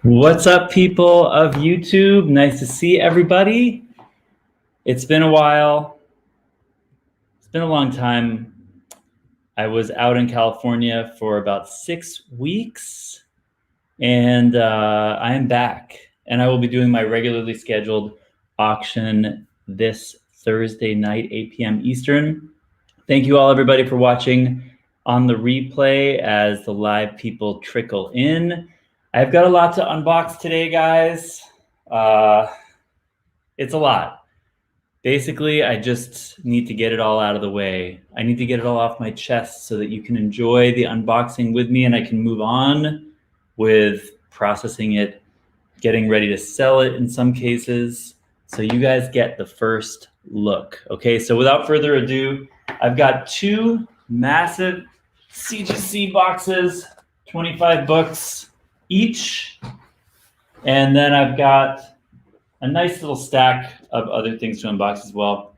What's up, people of YouTube? Nice to see everybody. It's been a while. It's been a long time. I was out in California for about 6 weeks, and I am back. And I will be doing my regularly scheduled auction this Thursday night, 8 p.m. Eastern. Thank you all, everybody, for watching on the replay as the live people trickle in. I've got a lot to unbox today, guys. It's a lot. Basically, I just need to get it all out of the way. I need to get it all off my chest so that you can enjoy the unboxing with me and I can move on with processing it, getting ready to sell it in some cases, so you guys get the first look. Okay, so without further ado, I've got two massive CGC boxes, 25 books each, and then I've got a nice little stack of other things to unbox as well.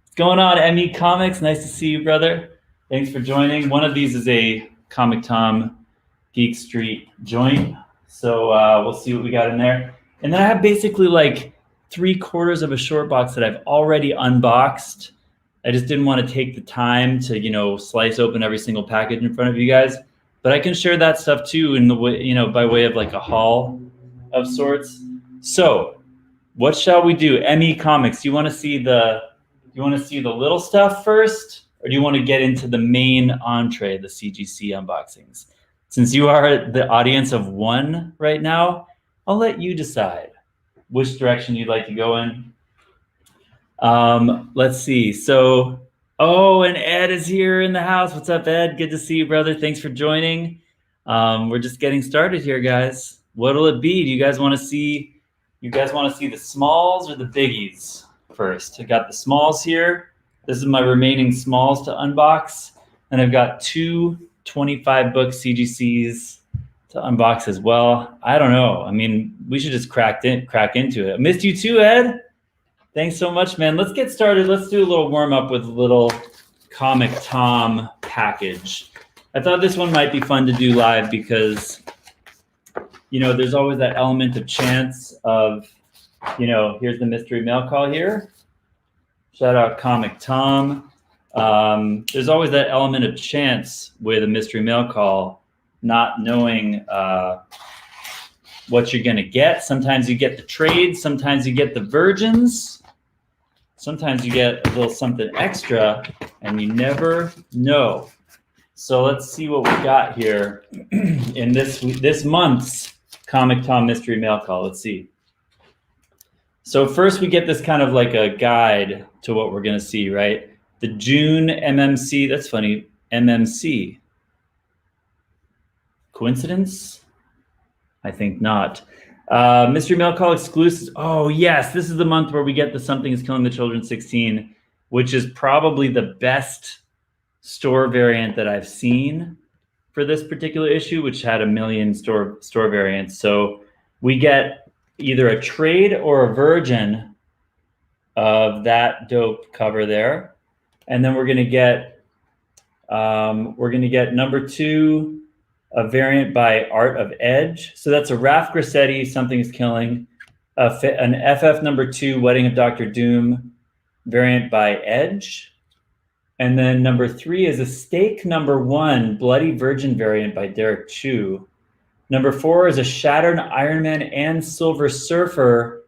What's going on, ME Comics? Nice to see you, brother. Thanks for joining. One of these is a Comic Tom Geek Street joint, so we'll see what we got in there. And then I have basically like 3/4 of a short box that I've already unboxed. I just didn't want to take the time to, slice open every single package in front of you guys. But I can share that stuff too in the way, by way of like a haul of sorts. So, what shall we do? ME Comics, you want to see the little stuff first, or do you want to get into the main entree, the CGC unboxings? Since you are the audience of one right now, I'll let you decide which direction you'd like to go in. Let's see. So, and Ed is here in the house. What's up, Ed? Good to see you, brother. Thanks for joining. We're just getting started here, guys. What'll it be? Do you guys want to see? The smalls or the biggies first? I got the smalls here. This is my remaining smalls to unbox, and I've got two 25-book CGCs to unbox as well. I don't know. I mean, we should just crack into it. I missed you too, Ed. Thanks so much, man. Let's get started. Let's do a little warm up with a little Comic Tom package. I thought this one might be fun to do live because, there's always that element of chance of, here's the mystery mail call here. Shout out Comic Tom. There's always that element of chance with a mystery mail call, not knowing what you're going to get. Sometimes you get the trade. Sometimes you get the virgins. Sometimes you get a little something extra, and you never know. So let's see what we got here in this month's Comic Tom Mystery Mail Call. Let's see. So first we get this kind of like a guide to what we're going to see, right? The June MMC. That's funny. MMC. Coincidence? I think not. Mystery Mail Call exclusives. Oh, yes. This is the month where we get the Something is Killing the Children 16, which is probably the best store variant that I've seen for this particular issue, which had 1 million store variants. So we get either a trade or a virgin of that dope cover there. And then we're going to get number 2, a variant by Art of Edge. So that's a Ralph Grassetti, Something is Killing, an FF number 2, Wedding of Dr. Doom variant by Edge. And then number 3 is a Stake number 1, Bloody Virgin variant by Derek Chu. Number 4 is a Shattered Iron Man and Silver Surfer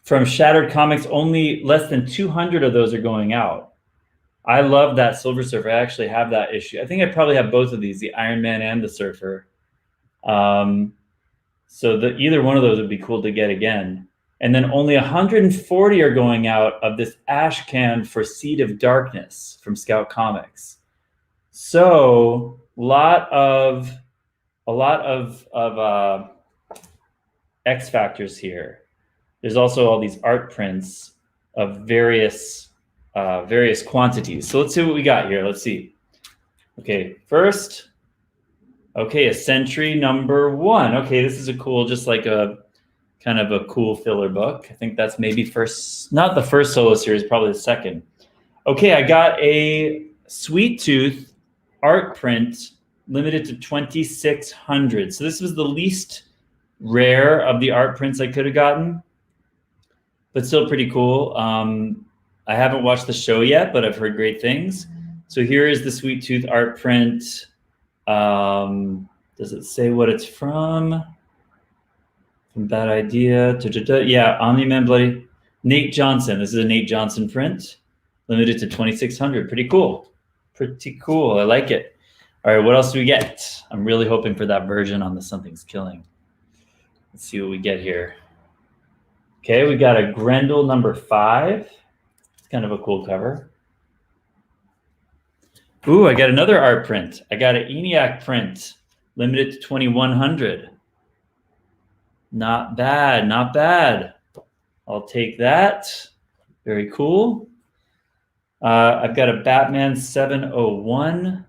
from Shattered Comics. Only less than 200 of those are going out. I love that Silver Surfer. I actually have that issue. I think I probably have both of these, the Iron Man and the Surfer. So either one of those would be cool to get again. And then only 140 are going out of this Ash Can for Seed of Darkness from Scout Comics. So a lot of X factors here. There's also all these art prints of various quantities. So let's see what we got here. Let's see. Okay, first, a Sentry number 1. Okay, this is a cool, just like a kind of a cool filler book. I think that's maybe not the first solo series, probably the second. Okay, I got a Sweet Tooth art print limited to 2,600. So this was the least rare of the art prints I could have gotten, but still pretty cool. I haven't watched the show yet, but I've heard great things. So here is the Sweet Tooth art print. Does it say what it's from? From Bad Idea. Yeah, Omni-Man Bloody. Nate Johnson. This is a Nate Johnson print. Limited to 2,600. Pretty cool. Pretty cool. I like it. All right, what else do we get? I'm really hoping for that version on the Something's Killing. Let's see what we get here. Okay, we got a Grendel number 5. It's kind of a cool cover. Ooh, I got another art print. I got an ENIAC print, limited to 2,100. Not bad, not bad. I'll take that. Very cool. I've got a Batman 701.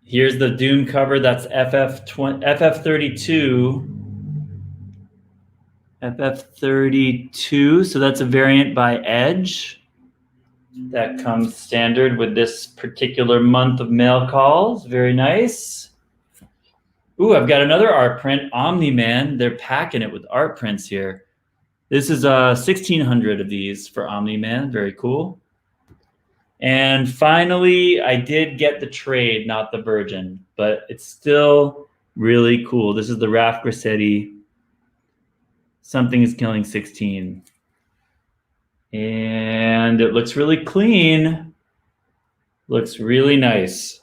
Here's the Doom cover. That's FF32. FF32. So that's a variant by Edge. That comes standard with this particular month of mail calls. Very nice. Ooh, I've got another art print, Omni-Man. They're packing it with art prints here. This is 1,600 of these for Omni-Man. Very cool. And finally, I did get the trade, not the Virgin, but it's still really cool. This is the Raph Grassetti. Something is Killing 16. And it looks really clean. Looks really nice.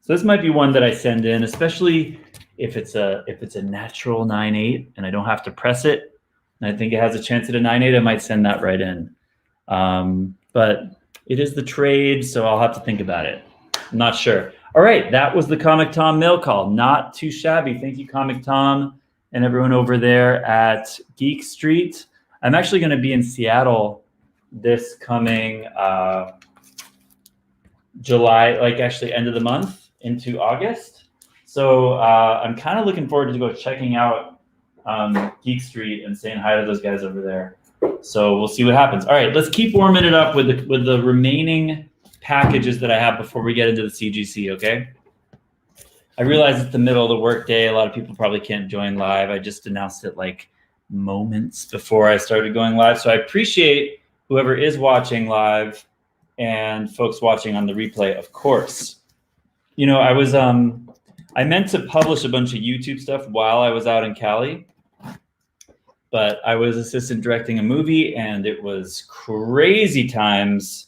So this might be one that I send in, especially if it's a natural 9.8 and I don't have to press it. And I think it has a chance at a 9.8. I might send that right in. But it is the trade, so I'll have to think about it. I'm not sure. All right, that was the Comic Tom mail call. Not too shabby. Thank you, Comic Tom, and everyone over there at Geek Street. I'm actually going to be in Seattle this coming July, like actually end of the month into August. So I'm kind of looking forward to go checking out Geek Street and saying hi to those guys over there. So we'll see what happens. All right, let's keep warming it up with the remaining packages that I have before we get into the CGC, okay? I realize it's the middle of the workday. A lot of people probably can't join live. I just announced it like moments before I started going live. So I appreciate whoever is watching live and folks watching on the replay, of course. You know, I meant to publish a bunch of YouTube stuff while I was out in Cali, but I was assistant directing a movie and it was crazy times,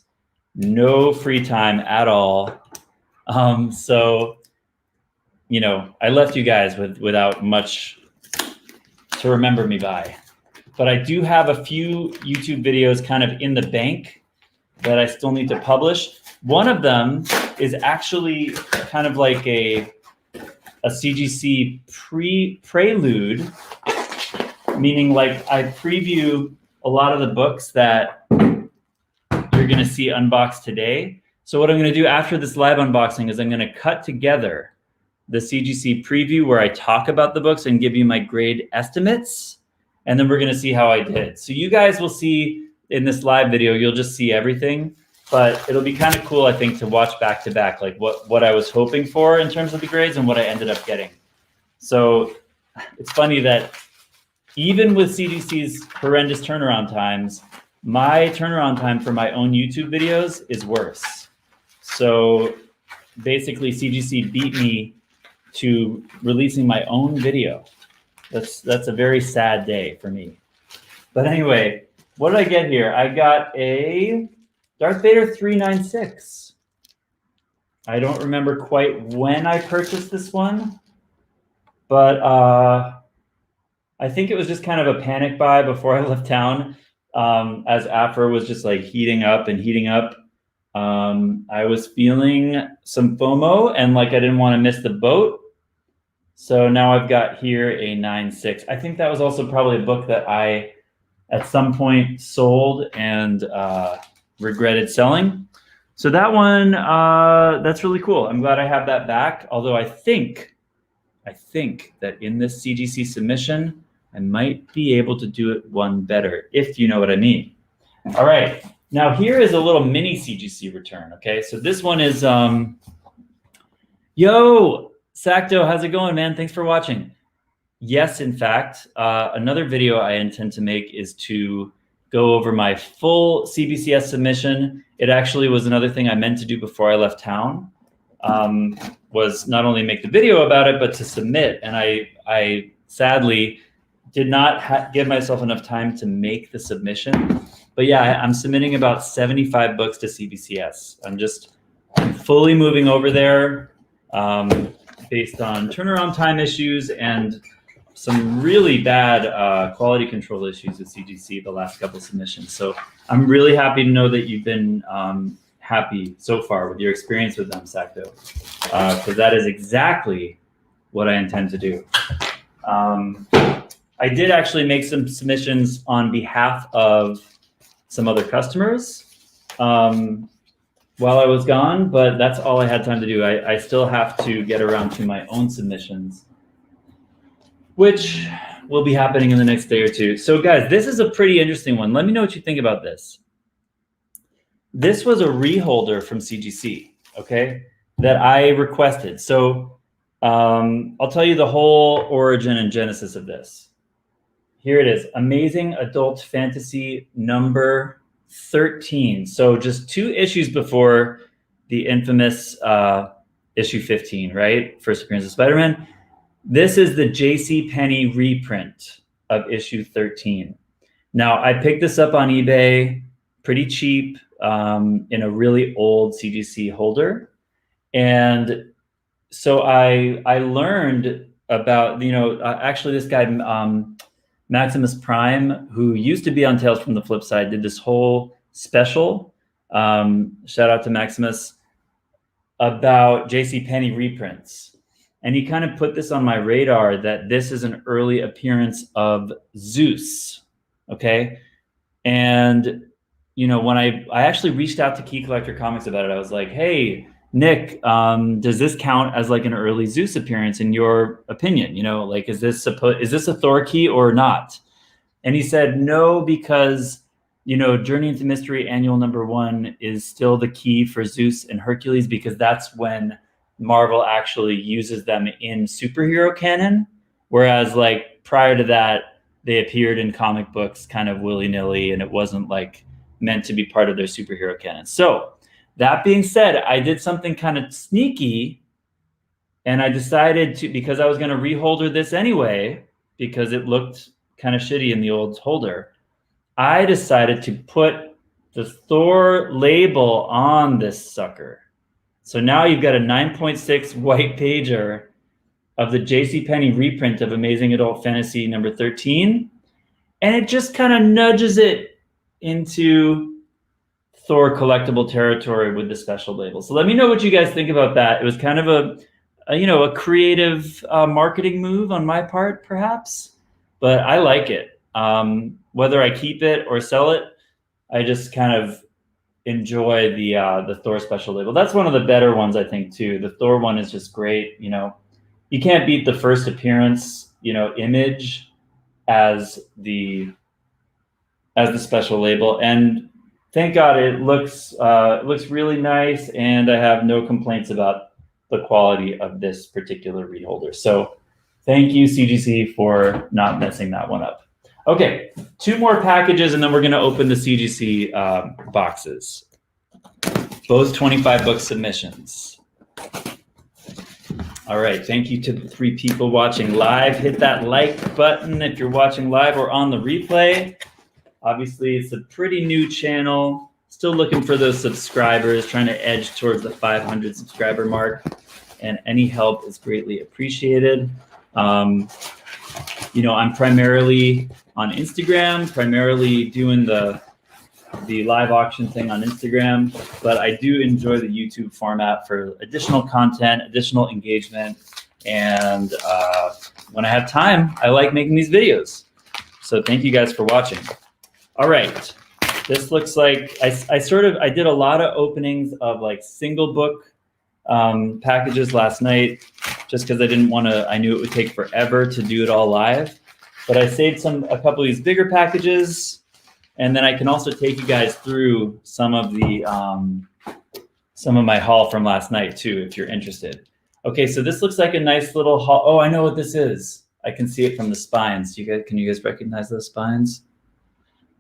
no free time at all. So, you know, I left you guys without much to remember me by. But I do have a few YouTube videos kind of in the bank that I still need to publish. One of them is actually kind of like a CGC prelude, meaning like I preview a lot of the books that you're gonna see unboxed today. So what I'm gonna do after this live unboxing is I'm gonna cut together the CGC preview where I talk about the books and give you my grade estimates. And then we're gonna see how I did. So you guys will see in this live video, you'll just see everything, but it'll be kind of cool, I think, to watch back to back, like what I was hoping for in terms of the grades and what I ended up getting. So it's funny that even with CGC's horrendous turnaround times, my turnaround time for my own YouTube videos is worse. So basically CGC beat me to releasing my own video. That's a very sad day for me. But anyway, what did I get here? I got a Darth Vader 396. I don't remember quite when I purchased this one, but I think it was just kind of a panic buy before I left town. As Afro was just like heating up and heating up. I was feeling some FOMO and like I didn't want to miss the boat. So now I've got here a 9.6. I think that was also probably a book that I at some point sold and regretted selling. So that one, that's really cool. I'm glad I have that back. Although I think that in this CGC submission, I might be able to do it one better, if you know what I mean. All right, now here is a little mini CGC return, okay? So this one is, yo, Sacto, how's it going, man? Thanks for watching. Yes, in fact, another video I intend to make is to go over my full CBCS submission. It actually was another thing I meant to do before I left town, was not only make the video about it, but to submit. And I sadly did not give myself enough time to make the submission. But yeah, I'm submitting about 75 books to CBCS. I'm fully moving over there based on turnaround time issues and some really bad quality control issues with CGC the last couple submissions. So I'm really happy to know that you've been happy so far with your experience with them, Sacto, because that is exactly what I intend to do. I did actually make some submissions on behalf of some other customers while I was gone, but that's all I had time to do. I still have to get around to my own submissions, which will be happening in the next day or two. So guys, this is a pretty interesting one. Let me know what you think about this. This was a reholder from CGC, okay, that I requested. So I'll tell you the whole origin and genesis of this. Here it is, Amazing Adult Fantasy number 13. So just 2 issues before the infamous issue 15, right? First appearance of Spider-Man. This is the Jcpenney reprint of issue 13. Now, I picked this up on eBay pretty cheap in a really old CGC holder. And so I learned about, actually this guy, Maximus Prime, who used to be on Tales from the Flip Side, did this whole special, shout out to Maximus, about Jcpenney reprints. And he kind of put this on my radar that this is an early appearance of Zeus, okay? And, when I actually reached out to Key Collector Comics about it, I was like, hey, Nick, does this count as like an early Zeus appearance in your opinion? Like, is this a Thor key or not? And he said, no, because, Journey into Mystery Annual #1 is still the key for Zeus and Hercules, because that's when Marvel actually uses them in superhero canon. Whereas like prior to that, they appeared in comic books kind of willy-nilly, and it wasn't like meant to be part of their superhero canon. So that being said, I did something kind of sneaky, and I decided to, because I was going to reholder this anyway, because it looked kind of shitty in the old holder, I decided to put the Thor label on this sucker. So now you've got a 9.6 white pager of the Jcpenney reprint of Amazing Adult Fantasy number 13, and it just kind of nudges it into Thor collectible territory with the special label. So let me know what you guys think about that. It was kind of a creative marketing move on my part, perhaps, but I like it. Whether I keep it or sell it, I just kind of enjoy the Thor special label. That's one of the better ones, I think, too. The Thor one is just great. You can't beat the first appearance, image as the special label. And thank God it looks really nice, and I have no complaints about the quality of this particular reholder. So thank you, CGC, for not messing that one up. Okay, 2 more packages, and then we're going to open the CGC boxes. Both 25 book submissions. All right, thank you to the 3 people watching live. Hit that like button if you're watching live or on the replay. Obviously, it's a pretty new channel. Still looking for those subscribers, trying to edge towards the 500 subscriber mark, and any help is greatly appreciated. I'm primarily on Instagram, primarily doing the live auction thing on Instagram, but I do enjoy the YouTube format for additional content, additional engagement, and when I have time, I like making these videos. So thank you guys for watching. All right, this looks like I did a lot of openings of like single book packages last night, just because I knew it would take forever to do it all live. But I saved a couple of these bigger packages, and then I can also take you guys through some of my haul from last night too, if you're interested. Okay, so this looks like a nice little haul. Oh, I know what this is. I can see it from the spines. Can you guys recognize those spines?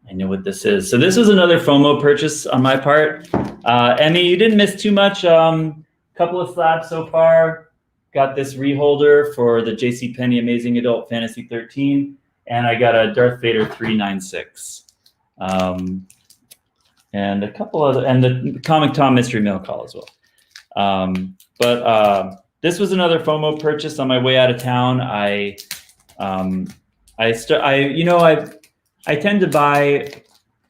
I know what this is. So this was another FOMO purchase on my part. Emmy, you didn't miss too much. Couple of slabs so far. Got this reholder for the Jcpenney Amazing Adult Fantasy 13, and I got a Darth Vader 396. And a couple other, and the Comic Tom Mystery Mail Call as well. This was another FOMO purchase on my way out of town. I tend to buy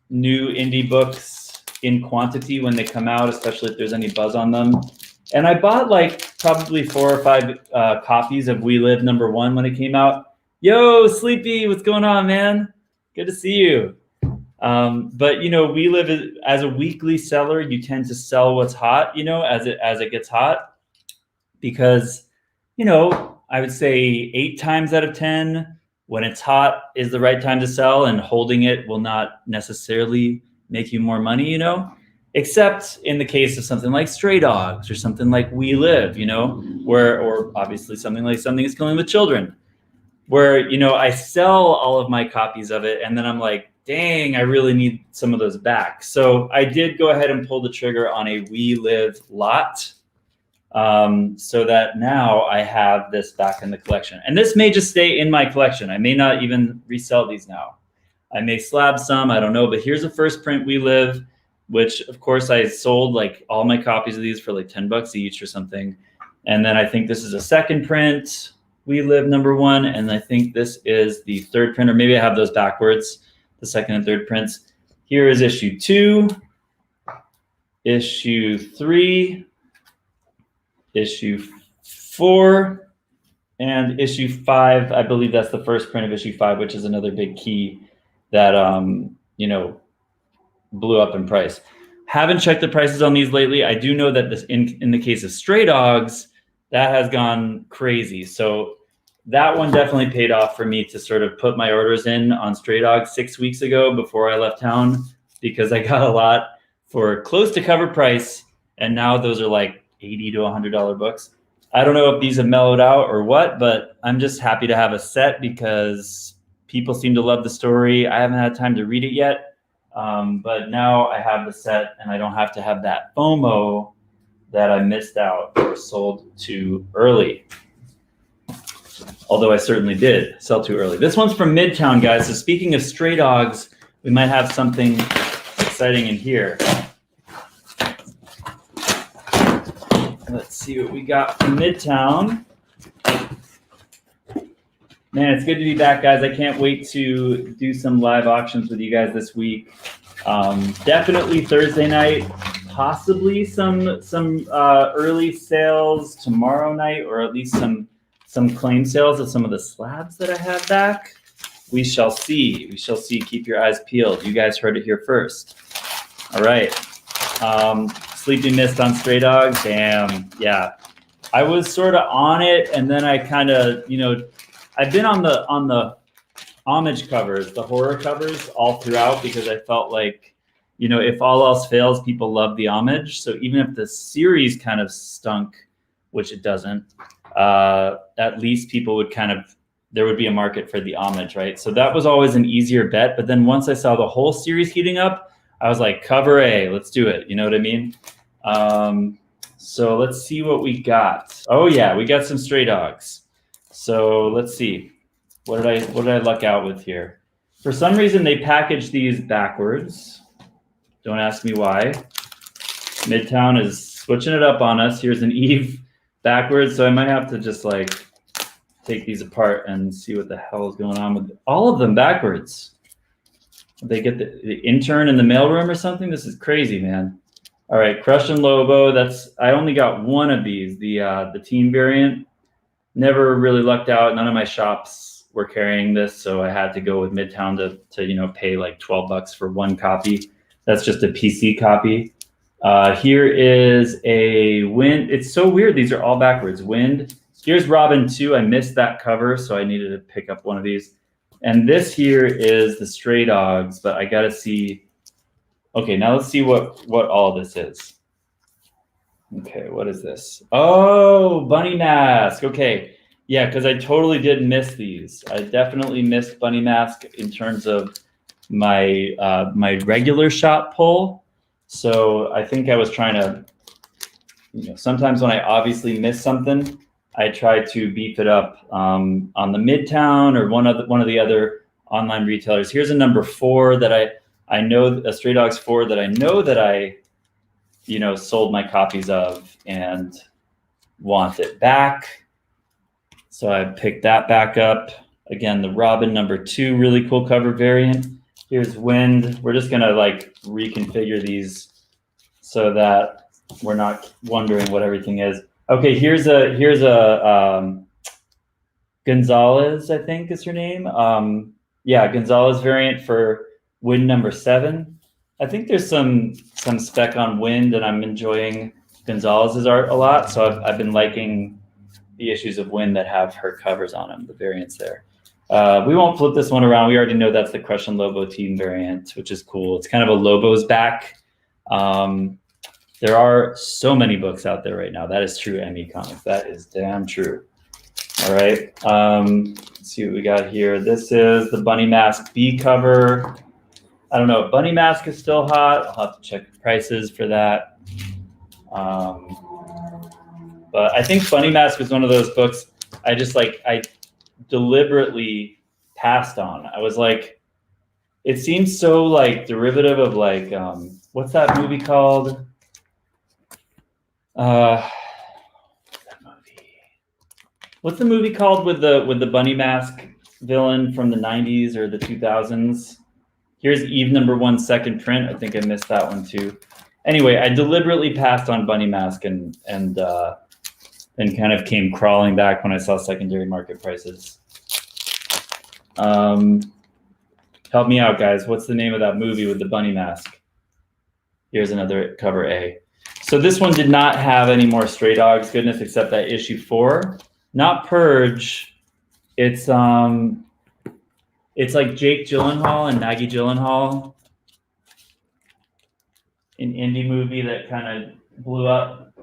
new indie books in quantity when they come out, especially if there's any buzz on them. And I bought like probably 4 or 5 copies of We Live #1 when it came out. Yo, Sleepy, what's going on, man? Good to see you. But We Live as a weekly seller, you tend to sell what's hot, as it gets hot, because I would say 8 times out of 10, when it's hot is the right time to sell, and holding it will not necessarily make you more money, except in the case of something like Stray Dogs or something like We Live, or obviously something like Something is Killing the Children, where, I sell all of my copies of it and then I'm like, dang, I really need some of those back. So I did go ahead and pull the trigger on a We Live lot, so that now I have this back in the collection. And this may just stay in my collection. I may not even resell these now. I may slab some, I don't know, but here's a first print We Live, which of course I sold like all my copies of these for like $10 each or something. And then I think this is a second print, We Live #1, and I think this is the third print, or maybe I have those backwards, the second and third prints. Here is issue 2, issue 3, issue 4, and issue 5. I believe that's the first print of issue 5, which is another big key that blew up in price. Haven't checked the prices on these lately. I do know that this in the case of Stray Dogs, that has gone crazy. So that one definitely paid off for me to sort of put my orders in on Stray Dogs 6 weeks ago before I left town, because I got a lot for close to cover price, and now those are like $80 to $100 books. I don't know if these have mellowed out or what, but I'm just happy to have a set because people seem to love the story. I haven't had time to read it yet, but now I have the set and I don't have to have that FOMO that I missed out or sold too early. Although I certainly did sell too early. This one's from Midtown, guys. So speaking of Stray Dogs, we might have something exciting in here. Let's see what we got from Midtown. Man, it's good to be back, guys. I can't wait to do some live auctions with you guys this week. Definitely Thursday night, possibly some early sales tomorrow night, or at least some claim sales of some of the slabs that I have back. We shall see. We shall see. Keep your eyes peeled. You guys heard it here first. All right. Sleepy missed on Stray Dogs. Damn. Yeah. I was sort of on it, and then I kind of, I've been on the homage covers, the horror covers all throughout, because I felt like, if all else fails, people love the homage. So even if the series kind of stunk, which it doesn't, at least people would there would be a market for the homage, right? So that was always an easier bet. But then once I saw the whole series heating up, I was like, cover A, let's do it. You know what I mean? So let's see what we got. Oh yeah, we got some Stray Dogs. So let's see. What did I luck out with here? For some reason, they packaged these backwards. Don't ask me why. Midtown is switching it up on us. Here's an Eve backwards. So I might have to just like take these apart and see what the hell is going on with all of them backwards. They get the intern in the mailroom or something. This is crazy, man. All right, Crush and Lobo. I only got one of these, the team variant. Never really lucked out. None of my shops were carrying this, so I had to go with Midtown to pay like $12 for one copy. That's just a PC copy. Here is a Wind. It's so weird. These are all backwards. Wind. Here's Robin 2. I missed that cover, so I needed to pick up one of these. And this here is the Stray Dogs, but I got to see. Okay, now let's see what all this is. Okay, what is this? Oh, Bunny Mask. Okay. Yeah, because I totally did miss these. I definitely missed Bunny Mask in terms of my my regular shot pull. So I think I was trying to, sometimes when I obviously miss something, I try to beef it up on the Midtown or one of the other online retailers. Here's a number 4 that I know, a Stray Dogs 4 that I know that I sold my copies of and want it back. So I picked that back up. Again, the Robin number 2, really cool cover variant. Here's Wind. We're just gonna like reconfigure these so that we're not wondering what everything is. Okay, here's a Gonzalez, I think is her name. Yeah, Gonzalez variant for Wind number 7. I think there's some spec on Wind, and I'm enjoying Gonzalez's art a lot. So I've been liking the issues of Wind that have her covers on them, the variants there. We won't flip this one around. We already know that's the Crush and Lobo team variant, which is cool. It's kind of a Lobo's back. There are so many books out there right now. That is true, ME Comics. That is damn true. All right. Let's see what we got here. This is the Bunny Mask B cover. I don't know if Bunny Mask is still hot. I'll have to check the prices for that. But I think Bunny Mask was one of those books I deliberately passed on. I was like, it seems so like derivative of like, what's that movie called? What's the movie called with the Bunny Mask villain from the 90s or the 2000s? Here's Eve number 1 second print. I think I missed that one too. Anyway, I deliberately passed on Bunny Mask and kind of came crawling back when I saw secondary market prices. Help me out, guys. What's the name of that movie with the Bunny Mask? Here's another cover A. So this one did not have any more Stray Dogs goodness except that issue 4. Not Purge. It's like Jake Gyllenhaal and Maggie Gyllenhaal, an indie movie that kind of blew up.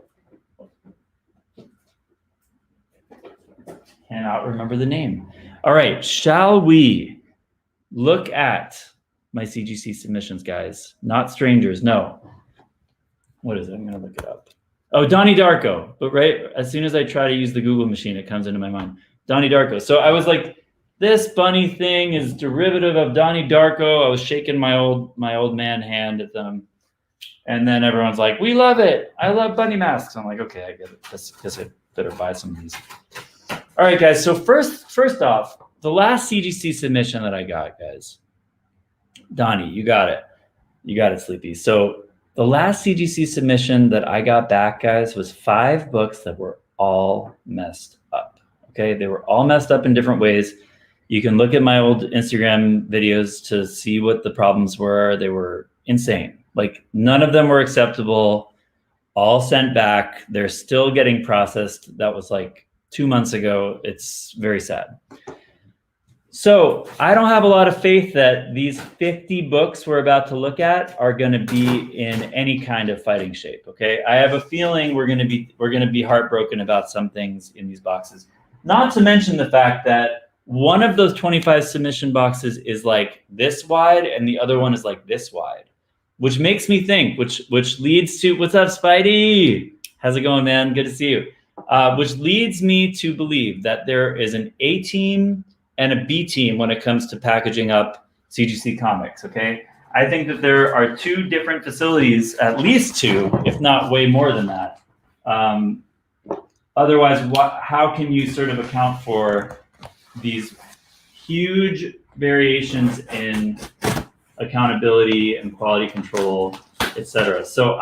Cannot remember the name. All right, shall we look at my CGC submissions, guys? Not strangers, no. What is it? I'm gonna look it up. Oh, Donnie Darko. But right as soon as I try to use the Google machine, it comes into my mind. Donnie Darko. So I was like, this bunny thing is derivative of Donnie Darko. I was shaking my old man hand at them. And then everyone's like, we love it. I love Bunny Masks. I'm like, okay, I get it. Guess I better buy some of these. All right, guys. So first off, the last CGC submission that I got, guys. Donnie, you got it. You got it, Sleepy. So the last CGC submission that I got back, guys, was 5 books that were all messed up. Okay, they were all messed up in different ways. You can look at my old Instagram videos to see what the problems were. They were insane. Like none of them were acceptable. All sent back. They're still getting processed. That was like 2 months ago. It's very sad. So I don't have a lot of faith that these 50 books we're about to look at are going to be in any kind of fighting shape. Okay, I have a feeling we're going to be heartbroken about some things in these boxes. Not to mention the fact that one of those 25 submission boxes is like this wide, and the other one is like this wide, which makes me think, which leads to, what's up, Spidey? How's it going, man? Good to see you. Which leads me to believe that there is an A team and a B team when it comes to packaging up CGC comics, okay? I think that there are 2 different facilities, at least 2, if not way more than that. Otherwise, how can you sort of account for these huge variations in accountability and quality control, etc.? So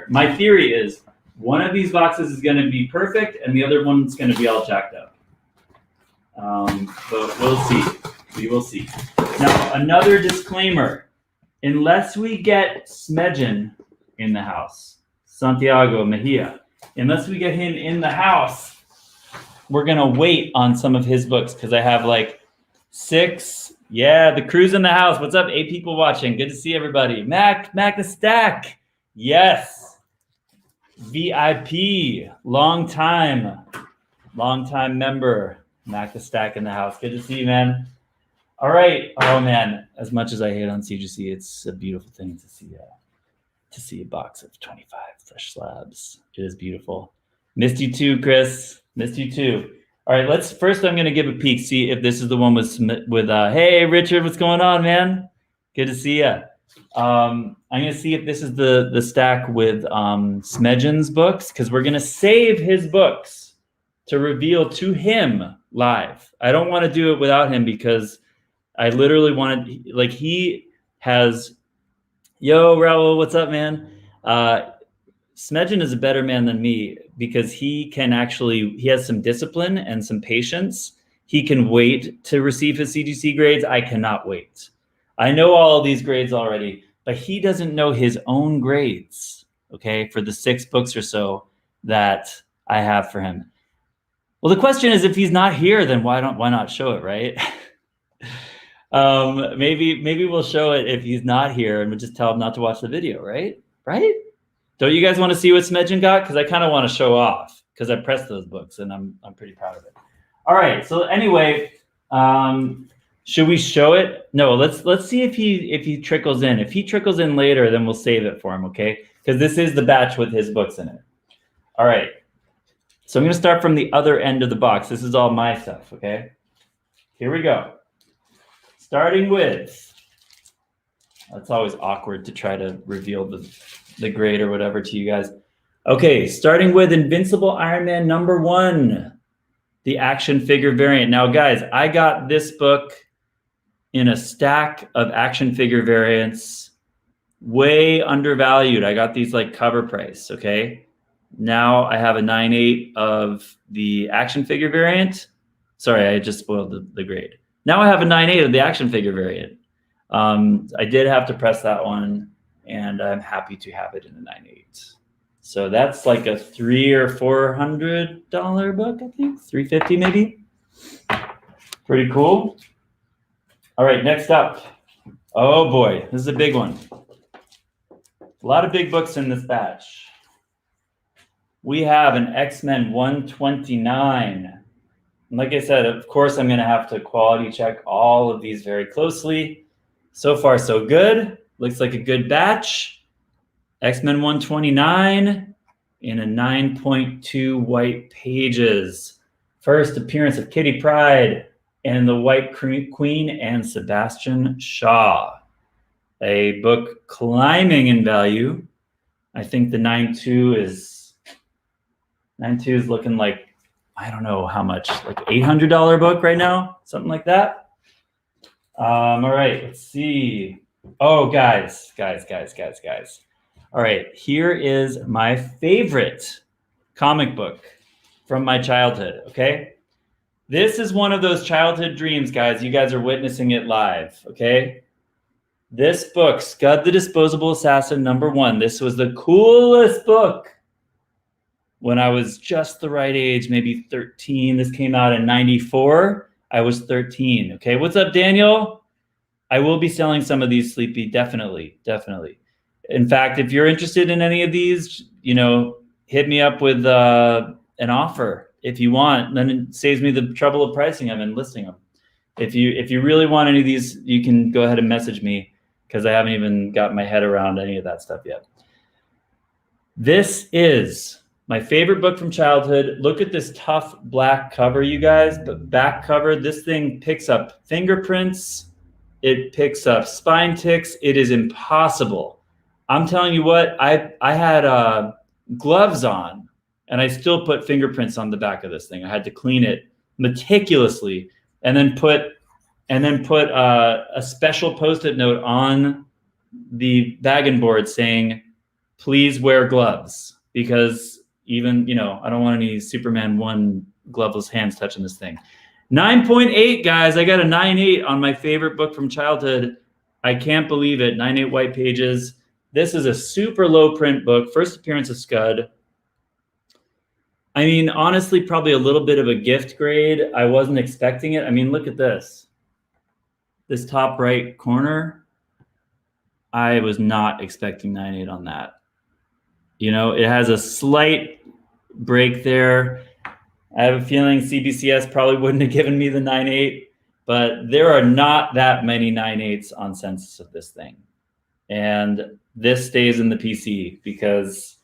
my theory is one of these boxes is going to be perfect and the other one's going to be all jacked up. But we'll see. We will see. Now, another disclaimer. Unless we get Smedjan in the house, Santiago Mejia, unless we get him in the house, we're going to wait on some of his books because I have like 6. Yeah, the crew's in the house. What's up? 8 people watching. Good to see everybody. Mac the Stack. Yes. VIP, long time member. Mac the Stack in the house. Good to see you, man. All right. Oh man, as much as I hate on Cgc, it's a beautiful thing to see a box of 25 fresh slabs. It is beautiful. Missed you too, Chris. Missed you too. All right, I'm gonna give a peek, see if this is the one with hey Richard, what's going on, man? Good to see you. I'm gonna see if this is the stack with Smedjan's books, because we're gonna save his books to reveal to him live. I don't want to do it without him because I literally wanted, like, he has, yo Raul, what's up, man? Smedjan is a better man than me because he has some discipline and some patience. He can wait to receive his CGC grades. I cannot wait. I know all of these grades already, but he doesn't know his own grades, okay, for the 6 books or so that I have for him. Well, the question is, if he's not here, then why not show it, right? Maybe we'll show it if he's not here and we'll just tell him not to watch the video, right? Right? Don't you guys want to see what Smedjan got? Because I kind of want to show off because I pressed those books and I'm pretty proud of it. All right. So anyway, should we show it? No, let's see if he trickles in. If he trickles in later, then we'll save it for him, okay? Because this is the batch with his books in it. All right. So I'm going to start from the other end of the box. This is all my stuff, okay? Here we go. Starting with, it's always awkward to try to reveal the grade or whatever to you guys. Okay, starting with Invincible Iron Man #1, the action figure variant. Now, guys, I got this book in a stack of action figure variants, way undervalued. I got these like cover price, okay? Now I have a 9.8 of the action figure variant. Sorry, I just spoiled the grade. Now I have a 9.8 of the action figure variant. I did have to press that one, and I'm happy to have it in a 9.8. So that's like a $300 or $400 book, I think, $350 maybe. Pretty cool. All right, next up. Oh boy, this is a big one. A lot of big books in this batch. We have an X-Men 129. And like I said, of course, I'm going to have to quality check all of these very closely. So far, so good. Looks like a good batch. X-Men 129 in a 9.2 white pages. First appearance of Kitty Pryde and the White Queen and Sebastian Shaw. A book climbing in value. I think the 9.2 is looking like, I don't know how much, like $800 book right now, something like that. All right, let's see. Oh, guys. All right, here is my favorite comic book from my childhood, okay? This is one of those childhood dreams, guys. You guys are witnessing it live, okay? This book, Scud the Disposable Assassin #1. This was the coolest book when I was just the right age, maybe 13. This came out in 94. I was 13. Okay, what's up, Daniel? I will be selling some of these, Sleepy. Definitely. In fact, if you're interested in any of these, hit me up with an offer if you want. Then it saves me the trouble of pricing them and listing them. If you really want any of these, you can go ahead and message me because I haven't even got my head around any of that stuff yet. This is my favorite book from childhood. Look at this tough black cover, you guys. The back cover, this thing picks up fingerprints. It picks up spine ticks. It is impossible. I'm telling you what, I had gloves on, and I still put fingerprints on the back of this thing. I had to clean it meticulously, and then put a special Post-it note on the bagging board saying, "Please wear gloves," because even, I don't want any Superman 1 gloveless hands touching this thing. 9.8, guys. I got a 9.8 on my favorite book from childhood. I can't believe it. 9.8 white pages. This is a super low print book. First appearance of Scud. I mean, honestly, probably a little bit of a gift grade. I wasn't expecting it. I mean, look at this. This top right corner. I was not expecting 9.8 on that. You know, it has a slight break there. I have a feeling CBCS probably wouldn't have given me the 9.8, but there are not that many 9.8s on census of this thing. And this stays in the PC because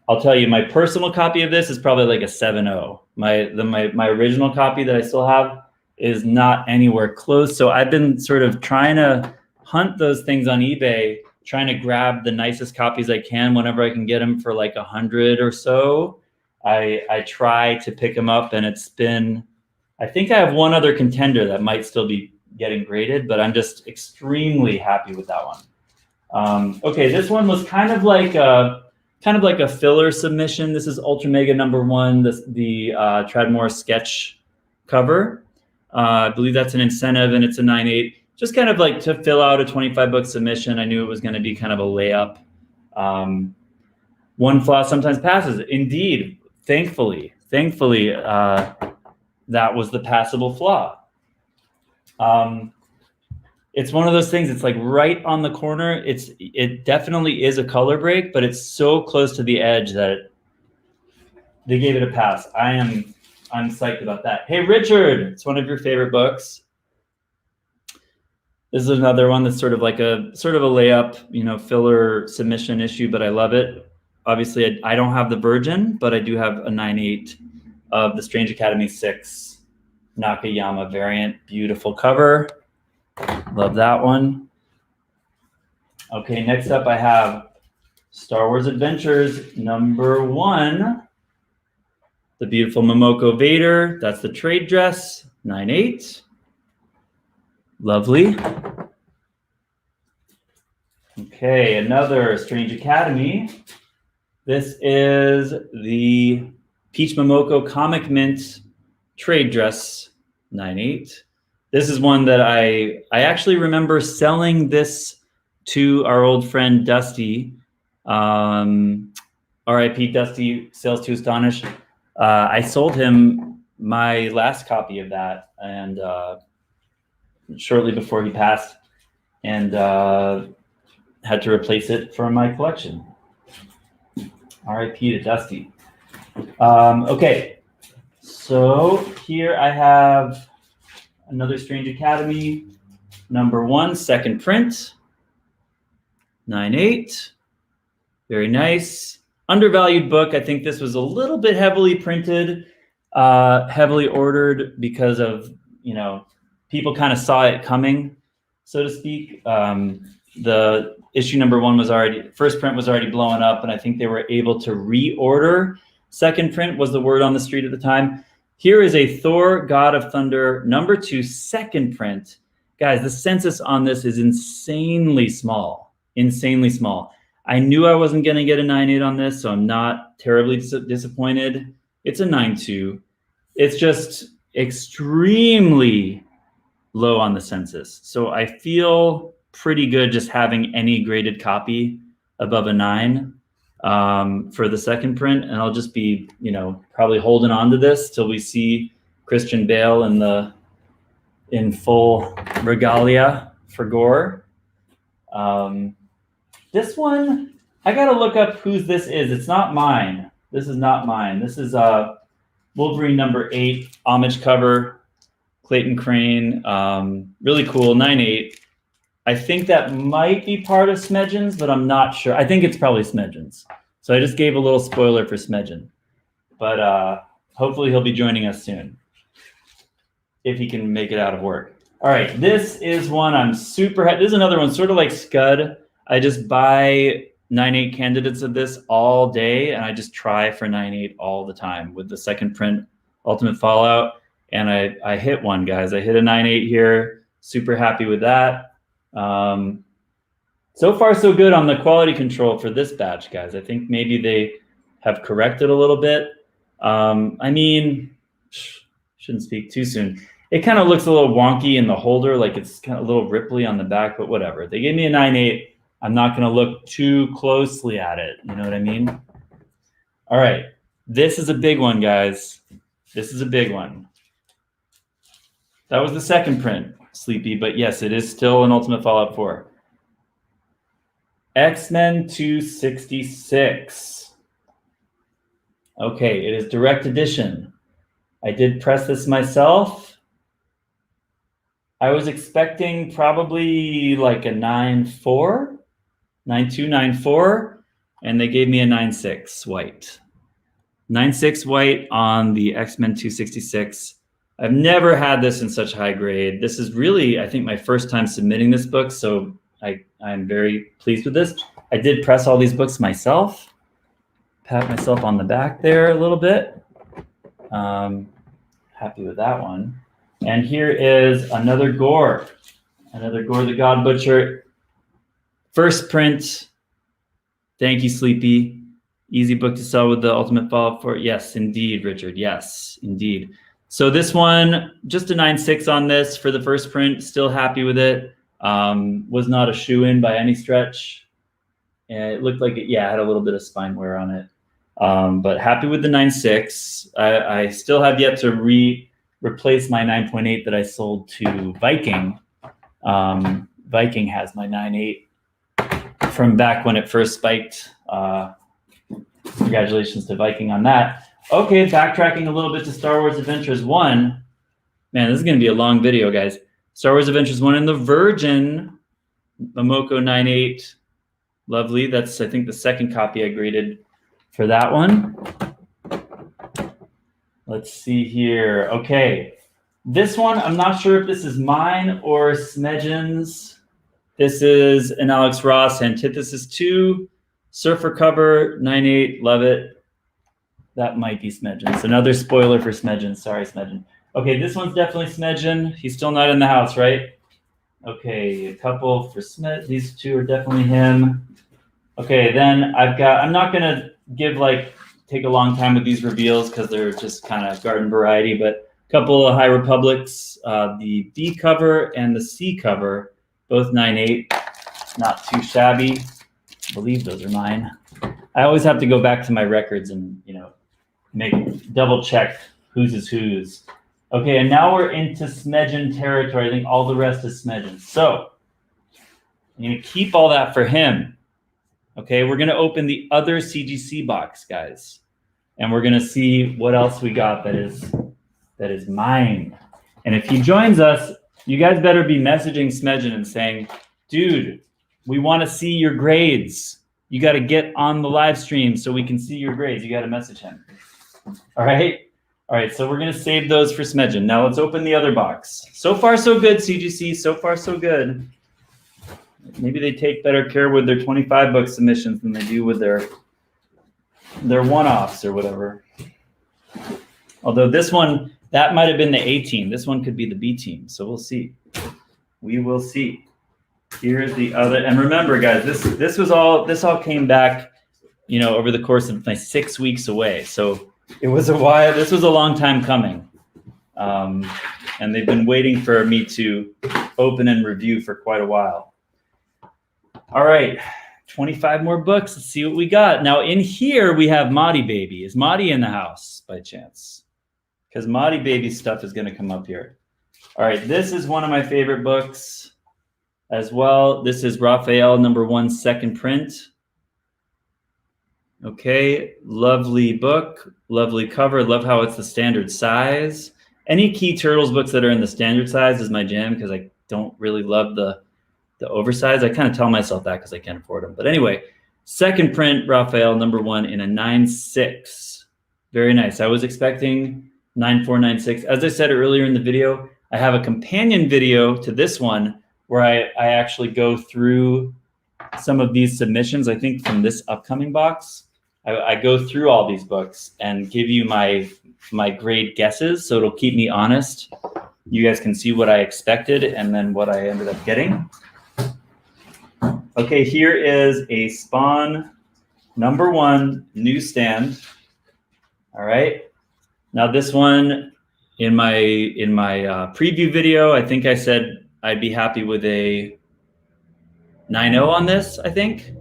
I'll tell you, my personal copy of this is probably like a 7.0. My original copy that I still have is not anywhere close. So I've been sort of trying to hunt those things on eBay, trying to grab the nicest copies I can whenever I can get them for like 100 or so. I try to pick them up, and it's been, I think I have one other contender that might still be getting graded, but I'm just extremely happy with that one. Okay, this one was kind of like a filler submission. This is Ultra Mega #1, the Tradmore sketch cover. I believe that's an incentive, and it's a 9.8. Just kind of like to fill out a 25-book submission. I knew it was going to be kind of a layup. One flaw sometimes passes. Indeed, thankfully, that was the passable flaw. It's one of those things. It's like right on the corner. It definitely is a color break, but it's so close to the edge that they gave it a pass. I'm psyched about that. Hey, Richard, it's one of your favorite books. This is another one that's sort of a layup, you know, filler submission issue, but I love it. Obviously, I don't have the Virgin, but I do have a 9.8 of the Strange Academy 6 Nakayama variant. Beautiful cover. Love that one. Okay, next up I have Star Wars Adventures #1. The beautiful Momoko Vader. That's the trade dress, 9.8. Lovely. Okay, another Strange Academy. This is the Peach Momoko Comic Mint trade dress, 9.8. This is one that I actually remember selling this to our old friend Dusty. R.I.P. Dusty, sales to astonish. I sold him my last copy of that, and shortly before he passed, and had to replace it for my collection. R.I.P. to Dusty. Okay, so here I have another Strange Academy #1, second print, 9.8. Very nice. Undervalued book. I think this was a little bit heavily printed, heavily ordered because of, you know, people kind of saw it coming, so to speak. The issue #1 was already, first print was already blowing up, and I think they were able to reorder. Second print was the word on the street at the time. Here is a Thor, God of Thunder #2 second print. Guys, the census on this is insanely small, insanely small. I knew I wasn't gonna get a 9.8 on this, so I'm not terribly disappointed. It's a 9.2. It's just extremely low on the census. So I feel pretty good just having any graded copy above a 9 for the second print. And I'll just be, you know, probably holding on to this till we see Christian Bale in full regalia for gore. This one, I gotta look up whose this is. It's not mine. This is not mine. This is Wolverine #8, homage cover, Clayton Crane. Really cool, 9.8. I think that might be part of Smedgen's, but I'm not sure. I think it's probably Smedgen's. So I just gave a little spoiler for Smedgen. But hopefully he'll be joining us soon, if he can make it out of work. All right, this is one I'm super happy. This is another one, sort of like Scud. I just buy 9.8 candidates of this all day, and I just try for 9.8 all the time with the second print Ultimate Fallout. And I hit one, guys. I hit a 9.8 here. Super happy with that. So far, so good on the quality control for this batch, guys. I think maybe they have corrected a little bit. I mean, shouldn't speak too soon. It kind of looks a little wonky in the holder, like it's kind of a little ripply on the back, but whatever. They gave me a 9.8. I'm not going to look too closely at it. You know what I mean? All right. This is a big one, guys. This is a big one. That was the second print, Sleepy, but yes, it is still an Ultimate Fallout 4. X-Men 266. Okay, it is direct edition. I did press this myself. I was expecting probably like a 9.4, 9.2, 9.4, and they gave me a 9.6 white. 9.6 white on the X-Men 266. I've never had this in such high grade. This is really, I think, my first time submitting this book, so I'm very pleased with this. I did press all these books myself. Pat myself on the back there a little bit. Happy with that one. And here is another Gore the God Butcher. First print. Thank you, Sleepy. Easy book to sell with the ultimate follow-up for. Yes, indeed, Richard. Yes, indeed. So this one, just a 9.6 on this for the first print. Still happy with it. Was not a shoe-in by any stretch. And it looked like it, yeah, had a little bit of spine wear on it. But happy with the 9.6. I still have yet to replace my 9.8 that I sold to Viking. Viking has my 9.8 from back when it first spiked. Congratulations to Viking on that. Okay, backtracking a little bit to Star Wars Adventures 1. Man, this is going to be a long video, guys. Star Wars Adventures 1 in the Virgin Momoko 9.8. Lovely. That's, I think, the second copy I graded for that one. Let's see here. Okay. This one, I'm not sure if this is mine or Smedgen's. This is an Alex Ross Antithesis 2. Surfer cover, 9.8. Love it. That might be Smedgen's. Another spoiler for Smedgen. Sorry, Smedgen. Okay, this one's definitely Smedgen. He's still not in the house, right? Okay, a couple for Smed. These two are definitely him. Okay, then I'm not going to take a long time with these reveals because they're just kind of garden variety, but a couple of High Republics, the D cover and the C cover, both 9.8, not too shabby. I believe those are mine. I always have to go back to my records and, double check whose is whose. Okay, and now we're into Smedgen territory. I think all the rest is Smedgen. So I'm going to keep all that for him. Okay, we're going to open the other CGC box, guys. And we're going to see what else we got that is mine. And if he joins us, you guys better be messaging Smedgen and saying, dude, we want to see your grades. You got to get on the live stream so we can see your grades. You got to message him. All right? All right, so we're going to save those for Smedgen. Now let's open the other box. So far, so good, CGC. So far, so good. Maybe they take better care with their 25-book submissions than they do with their one-offs or whatever. Although this one, that might have been the A team. This one could be the B team. So we'll see. We will see. Here's the other. And remember, guys, this all came back, over the course of my 6 weeks away. So it was a while. This was a long time coming. And they've been waiting for me to open and review for quite a while. All right, 25 more books. Let's see what we got. Now in here we have Matty Baby. Is Matty in the house by chance? Because Matty Baby stuff is going to come up here. All right, this is one of my favorite books as well. This is Raphael #1 second print. Okay, lovely book, lovely cover. Love how it's the standard size. Any Key Turtles books that are in the standard size is my jam because I don't really love the oversized. I kind of tell myself that because I can't afford them. But anyway, second print, Raphael #1 in a 9.6. Very nice. I was expecting 9.4, 9.6. As I said earlier in the video, I have a companion video to this one where I actually go through some of these submissions, I think from this upcoming box. I go through all these books and give you my grade guesses, so it'll keep me honest. You guys can see what I expected and then what I ended up getting. Okay, here is a Spawn #1 Newsstand. All right. Now this one, in my preview video, I think I said I'd be happy with a 9.0 on this, I think.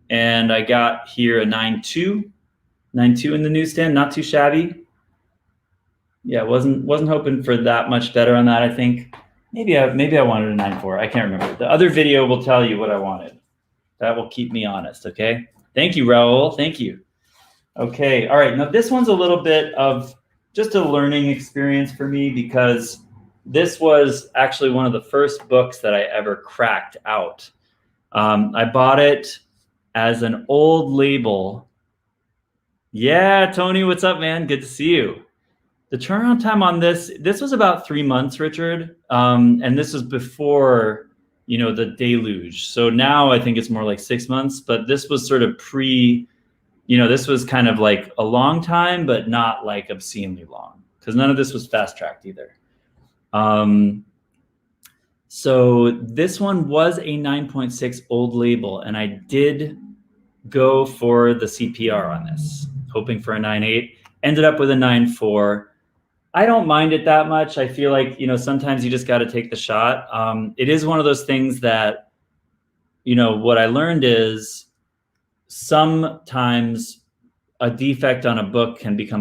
And I got here a 9.2 in the Newsstand, not too shabby. Yeah, wasn't hoping for that much better on that, I think. Maybe I wanted a 9.4. I can't remember. The other video will tell you what I wanted. That will keep me honest, okay? Thank you, Raul. Thank you. Okay, all right. Now this one's a little bit of just a learning experience for me because this was actually one of the first books that I ever cracked out. I bought it as an old label. Yeah, Tony, what's up, man? Good to see you. The turnaround time on this was about 3 months, Richard. And this was before, you know, the deluge. So now I think it's more like 6 months, but this was sort of you know, this was kind of like a long time, but not like obscenely long because none of this was fast tracked either. So this one was a 9.6 old label, and I did go for the CPR on this, hoping for a 9.8. Ended up with a 9.4. I don't mind it that much. I feel like, you know, sometimes you just got to take the shot. It is one of those things that, you know, what I learned is sometimes a defect on a book can become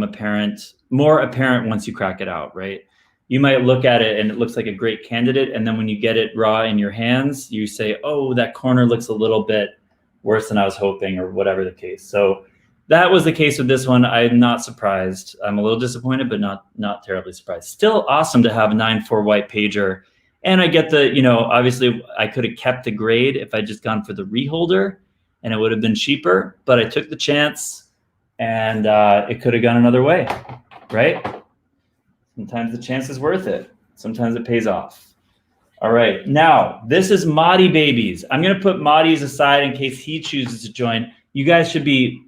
more apparent once you crack it out, right? You might look at it and it looks like a great candidate, and then when you get it raw in your hands, you say, oh, that corner looks a little bit worse than I was hoping, or whatever the case. So that was the case with this one. I'm not surprised. I'm a little disappointed, but not terribly surprised. Still awesome to have a 9.4 white pager. And I get the, you know, obviously I could have kept the grade if I just gone for the reholder, and it would have been cheaper, but I took the chance, and it could have gone another way, right? Sometimes the chance is worth it. Sometimes it pays off. All right, now this is Matty Babies. I'm gonna put Matty's aside in case he chooses to join. You guys should be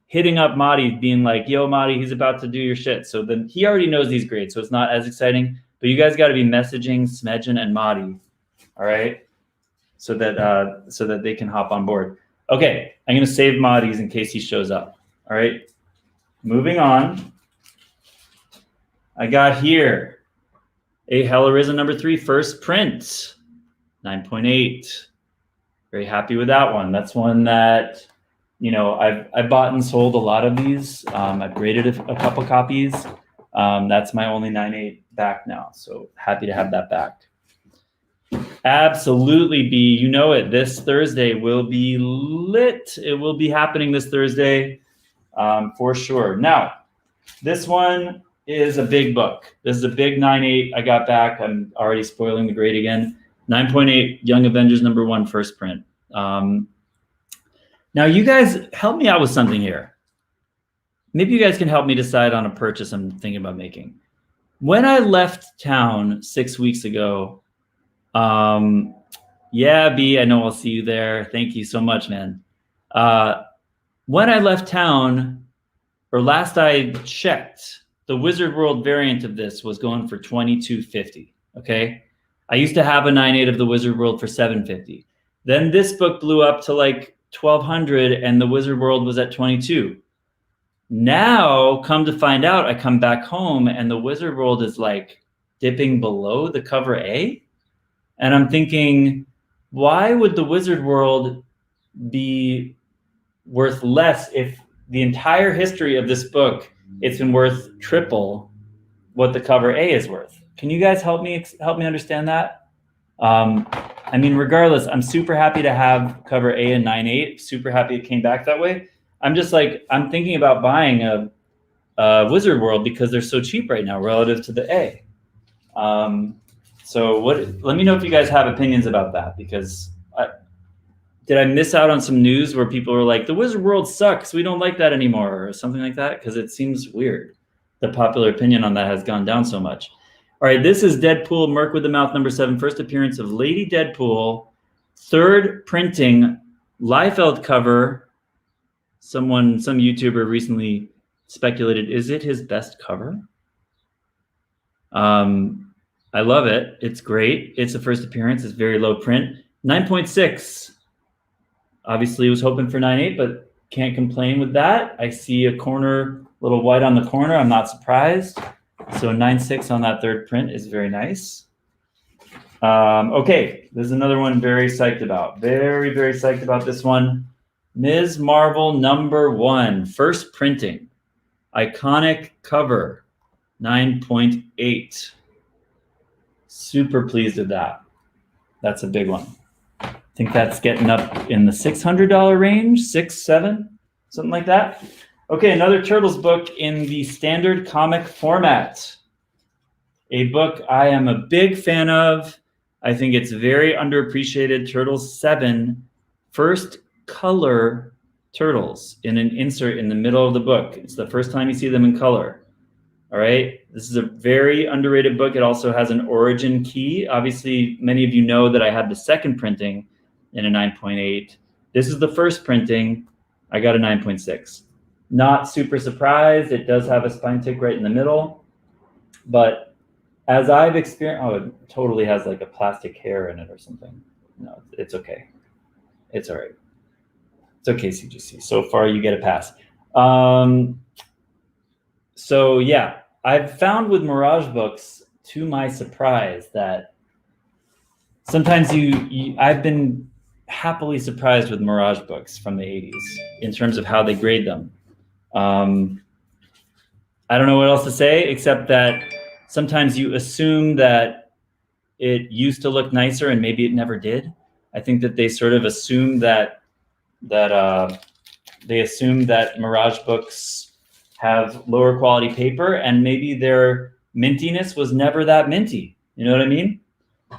hitting up Matty, being like, yo, Matty, he's about to do your shit. So then he already knows these grades, so it's not as exciting, but you guys gotta be messaging Smedgen and Matty, all right? So that they can hop on board. Okay, I'm gonna save Matty's in case he shows up, all right? Moving on. I got here a Hellerism #3 first print, 9.8. Very happy with that one. That's one that, you know, I've bought and sold a lot of these. I've graded a couple copies. That's my only 9.8 back now. So happy to have that back. Absolutely, B. You know it. This Thursday will be lit. It will be happening this Thursday for sure. Now, this one is a big book. This is a big 9.8 I got back. I'm already spoiling the grade again. 9.8 Young Avengers #1 first print. Now you guys help me out with something here. Maybe you guys can help me decide on a purchase I'm thinking about making. When I left town 6 weeks ago, yeah, B, I know I'll see you there. Thank you so much, man. When I left town, or last I checked, the Wizard World variant of this was going for $22.50, okay? I used to have a 9.8 of the Wizard World for $7.50. Then this book blew up to like $1,200 and the Wizard World was at $22. Now, come to find out, I come back home and the Wizard World is like dipping below the cover A. And I'm thinking, why would the Wizard World be worth less if the entire history of this book, it's been worth triple what the cover A is worth? Can you guys help me understand that? I mean, regardless, I'm super happy to have cover A and 9.8. Super happy it came back that way. I'm just like, I'm thinking about buying a Wizard World because they're so cheap right now relative to the A. So let me know if you guys have opinions about that, because did I miss out on some news where people were like, the Wizard World sucks, we don't like that anymore, or something like that? Because it seems weird. The popular opinion on that has gone down so much. All right, this is Deadpool, Merc with the Mouth #7, first appearance of Lady Deadpool, third printing, Liefeld cover. Some YouTuber recently speculated, is it his best cover? I love it. It's great. It's a first appearance. It's very low print. 9.6. Obviously was hoping for 9.8, but can't complain with that. I see a corner, little white on the corner. I'm not surprised. So 9.6 on that third print is very nice. Okay, there's another one very psyched about. Very, very psyched about this one. Ms. Marvel #1, first printing. Iconic cover, 9.8. Super pleased with that. That's a big one. think that's getting up in the $600 range, 6, 7, something like that. Okay, another Turtles book in the standard comic format. A book I am a big fan of. I think it's very underappreciated. Turtles 7, first color Turtles in an insert in the middle of the book. It's the first time you see them in color. All right, this is a very underrated book. It also has an origin key. Obviously, many of you know that I had the second printing in a 9.8. This is the first printing. I got a 9.6. Not super surprised. It does have a spine tick right in the middle. But as I've experienced, oh, it totally has like a plastic hair in it or something. No, it's okay. It's all right. It's okay, CGC. So far, you get a pass. So yeah, I've found with Mirage books, to my surprise, that sometimes I've been happily surprised with Mirage books from the 80s in terms of how they grade them. I don't know what else to say, except that sometimes you assume that it used to look nicer and maybe it never did. I think that they sort of assume that Mirage books have lower quality paper, and maybe their mintiness was never that minty. You know what I mean?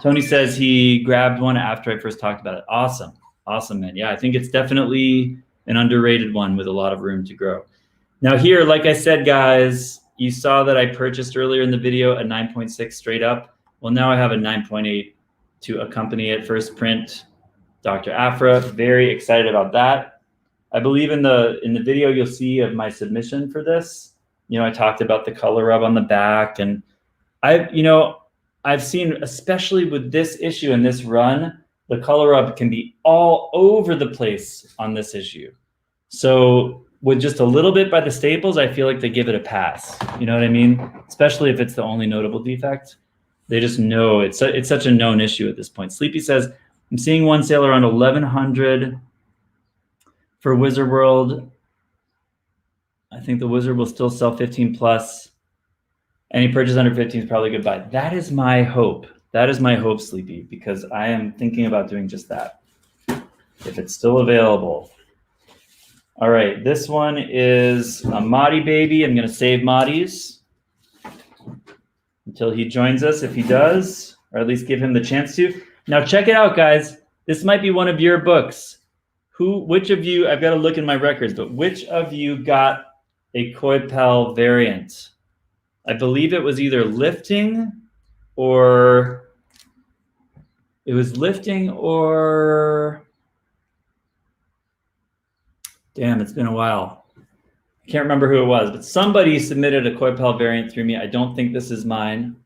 Tony says he grabbed one after I first talked about it. Awesome. Awesome, man. Yeah, I think it's definitely an underrated one with a lot of room to grow. Now here, like I said, guys, you saw that I purchased earlier in the video a 9.6 straight up. Well, now I have a 9.8 to accompany it. First print, Dr. Aphra. Very excited about that. I believe in the video you'll see of my submission for this, I talked about the color rub on the back, and I've seen, especially with this issue and this run, the color rub can be all over the place on this issue. So with just a little bit by the Staples, I feel like they give it a pass. You know what I mean? Especially if it's the only notable defect. They just know it's such a known issue at this point. Sleepy says, I'm seeing one sale around 1,100. For Wizard World, I think the Wizard will still sell 15 plus. Any purchase under 15 is probably a good buy. That is my hope. That is my hope, Sleepy, because I am thinking about doing just that, if it's still available. All right, this one is a Matty baby. I'm going to save Matty's until he joins us, if he does, or at least give him the chance to. Now, check it out, guys. This might be one of your books. Which of you, I've got to look in my records, but which of you got a Coipel variant? I believe it was either lifting or damn, it's been a while. I can't remember who it was, but somebody submitted a Coipel variant through me. I don't think this is mine,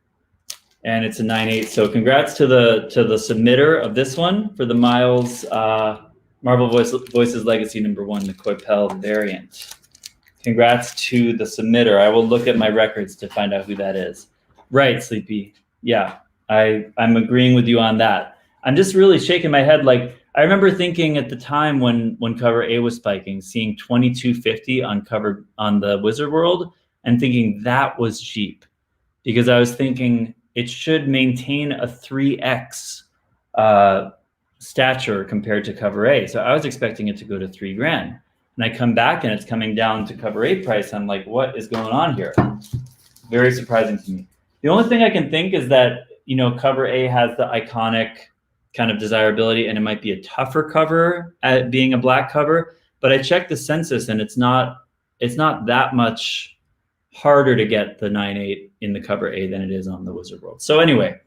and it's a 9.8. So congrats to the submitter of this one for the Miles Marvel Voices Legacy #1, the Coipel variant. Congrats to the submitter. I will look at my records to find out who that is. Right, Sleepy. Yeah, I'm agreeing with you on that. I'm just really shaking my head. Like, I remember thinking at the time when cover A was spiking, seeing 2250 on the Wizard World and thinking that was cheap, because I was thinking it should maintain a 3x stature compared to cover A. So I was expecting it to go to $3,000. And I come back and it's coming down to cover A price. I'm like, what is going on here? Very surprising to me. The only thing I can think is that, cover A has the iconic kind of desirability, and it might be a tougher cover at being a black cover, but I checked the census and it's not that much harder to get the 9.8 in the cover A than it is on the Wizard World. So anyway,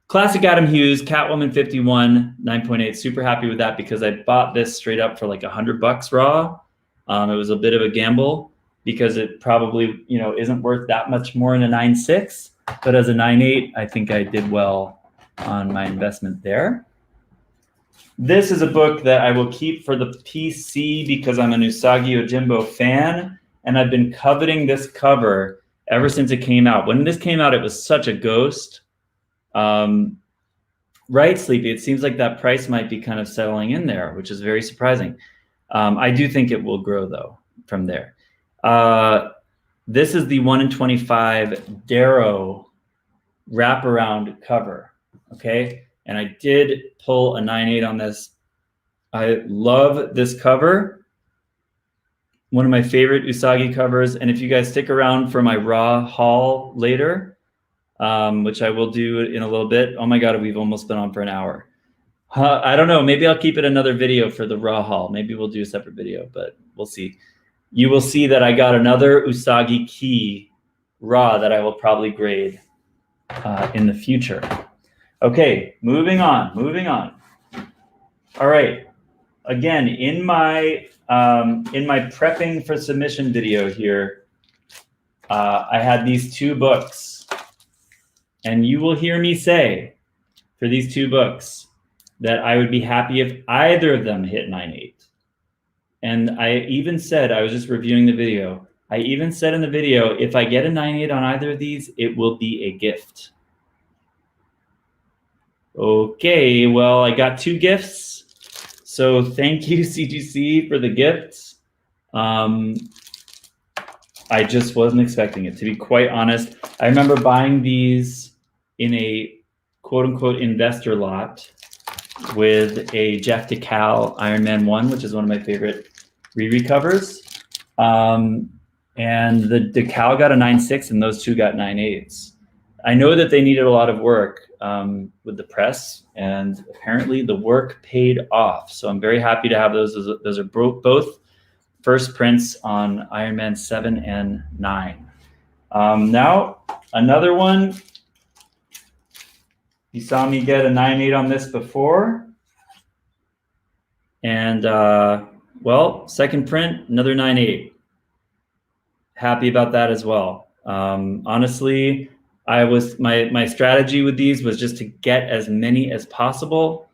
classic Adam Hughes, Catwoman 51, 9.8. Super happy with that because I bought this straight up for like $100 raw. It was a bit of a gamble because it probably, isn't worth that much more in a 9.6. But as a 9.8, I think I did well on my investment there. This is a book that I will keep for the PC because I'm an Usagi Yojimbo fan, and I've been coveting this cover ever since it came out. When this came out, it was such a ghost. Right, Sleepy? It seems like that price might be kind of settling in there, which is very surprising. I do think it will grow, though, from there. This is the 1 in 25 Darrow wraparound cover, okay? And I did pull a 9.8 on this I love this cover. One of my favorite Usagi covers. And if you guys stick around for my raw haul later, which I will do in a little bit. Oh my God, we've almost been on for an hour. I don't know. Maybe I'll keep it another video for the raw haul. Maybe we'll do a separate video, but we'll see. You will see that I got another Usagi key raw that I will probably grade in the future. Okay, moving on. All right. Again, in my prepping for submission video here, I had these two books, and you will hear me say for these two books that I would be happy if either of them hit 9.8. And I even said, I was just reviewing the video, I even said in the video, if I get a 9.8 on either of these, it will be a gift. Okay, well, I got two gifts. So thank you, CGC, for the gifts. I just wasn't expecting it, to be quite honest. I remember buying these in a quote unquote investor lot with a Jeff DeCal Iron Man 1, which is one of my favorite Riri covers. And the DeCal got a 9.6 and those two got 9.8s. I know that they needed a lot of work with the press, and apparently the work paid off. So I'm very happy to have those. Those are both first prints on Iron Man 7 and 9. Now, another one. You saw me get a 9.8 on this before. And, well, second print, another 9.8. Happy about that as well. Honestly, my strategy with these was just to get as many as possible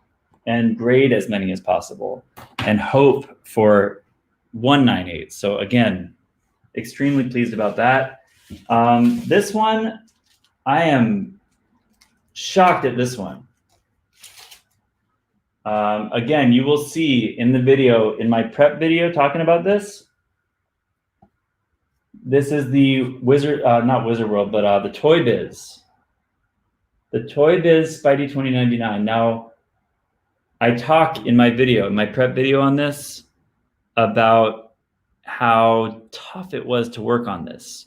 and grade as many as possible and hope for 1 9.8. So again, extremely pleased about that. This one, I am shocked at this one. Again, you will see in the video, in my prep video talking about this. This is the not Wizard World, but the Toy Biz. The Toy Biz Spidey 2099. Now, I talk in my video, in my prep video on this, about how tough it was to work on this.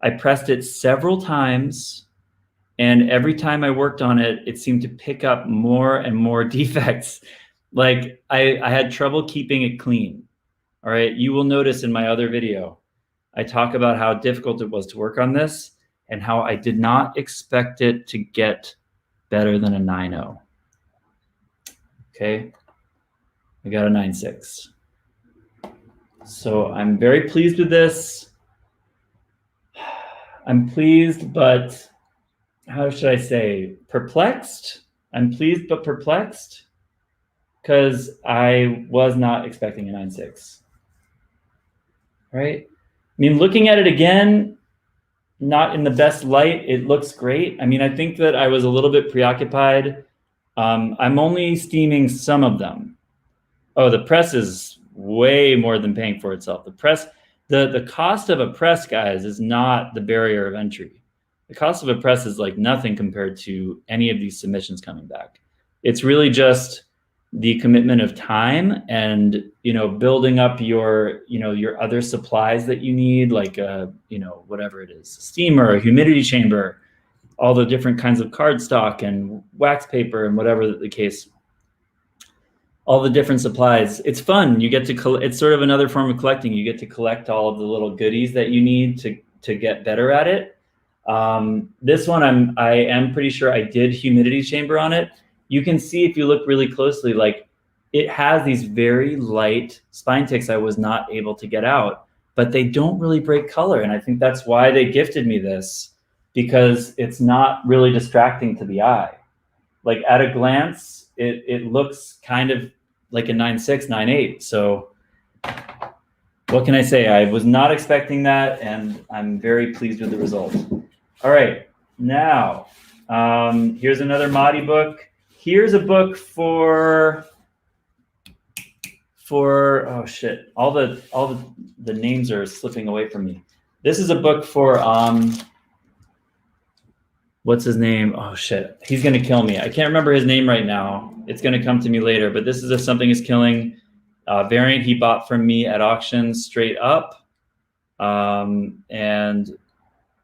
I pressed it several times, and every time I worked on it, it seemed to pick up more and more defects. Like I had trouble keeping it clean. All right, you will notice in my other video, I talk about how difficult it was to work on this and how I did not expect it to get better than a 9.0. Okay, I got a 9.6. So I'm very pleased with this. I'm pleased, but how should I say, perplexed? I'm pleased, but perplexed because I was not expecting a 9.6, right? I mean, looking at it again, not in the best light, it looks great. I mean, I think that I was a little bit preoccupied. I'm only steaming some of them. Oh, the press is way more than paying for itself. The press, the cost of a press, guys, is not the barrier of entry. The cost of a press is like nothing compared to any of these submissions coming back. It's really just the commitment of time and, you know, building up your, you know, your other supplies that you need, like, you know, whatever it is, a steamer, a humidity chamber, all the different kinds of cardstock and wax paper and whatever the case, all the different supplies. It's fun. You get to, it's sort of another form of collecting. You get to collect all of the little goodies that you need to get better at it. This one, I am pretty sure I did humidity chamber on it. You can see if you look really closely, like it has these very light spine ticks I was not able to get out, but they don't really break color. And I think that's why they gifted me this, because it's not really distracting to the eye. Like at a glance, it looks kind of like a 9.6, 9.8. So what can I say? I was not expecting that, and I'm very pleased with the result. All right, now here's another Mahdi book. Here's a book for oh shit, all the names are slipping away from me. This is a book for what's his name? Oh shit, he's gonna kill me. I can't remember his name right now. It's gonna come to me later, but this is a Something is Killing variant he bought from me at auction straight up. And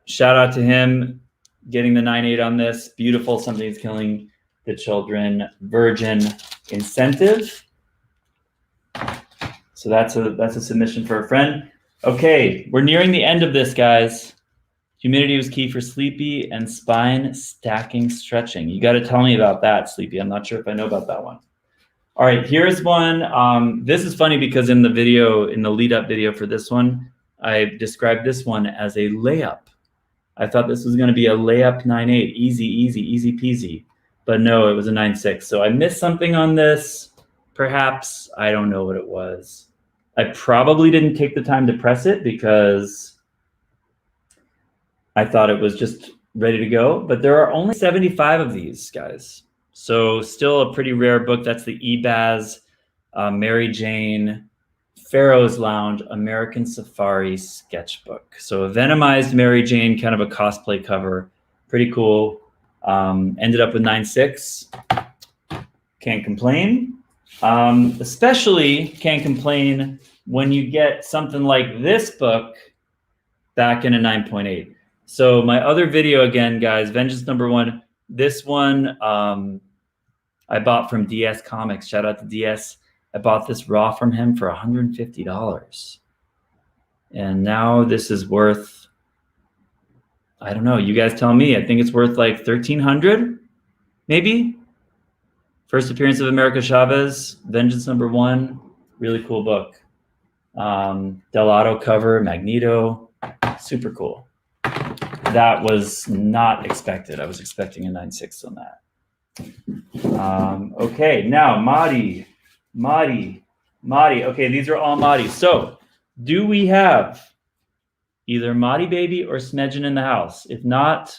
shout out to him getting the 9.8 on this. Beautiful Something is Killing the Children Virgin incentive. So that's a submission for a friend. Okay, we're nearing the end of this, guys. Humidity was key for sleepy and spine stacking stretching. You got to tell me about that, Sleepy. I'm not sure if I know about that one. All right, here's one. This is funny because in the video, in the lead up video for this one, I described this one as a layup. I thought this was going to be a layup 9.8, easy peasy. But no, it was a 9.6. So I missed something on this. Perhaps, I don't know what it was. I probably didn't take the time to press it because I thought it was just ready to go, but there are only 75 of these, guys. So still a pretty rare book. That's the Ebaz, Mary Jane, Pharaoh's Lounge, American Safari sketchbook. So a venomized Mary Jane, kind of a cosplay cover. Pretty cool. Ended up with 9.6. Can't complain. Especially can't complain when you get something like this book back in a 9.8. So my other video again, guys, Vengeance #1. This one I bought from DS Comics. Shout out to DS. I bought this raw from him for $150. And now this is worth, I don't know, you guys tell me. I think it's worth like $1,300, maybe. First appearance of America Chavez, Vengeance #1. Really cool book. Delato cover, Magneto, super cool. That was not expected. I was expecting a 9.6 on that. Okay, now Matty. Okay, these are all Matty. So, do we have either Matty Baby or Smedgen in the house? If not,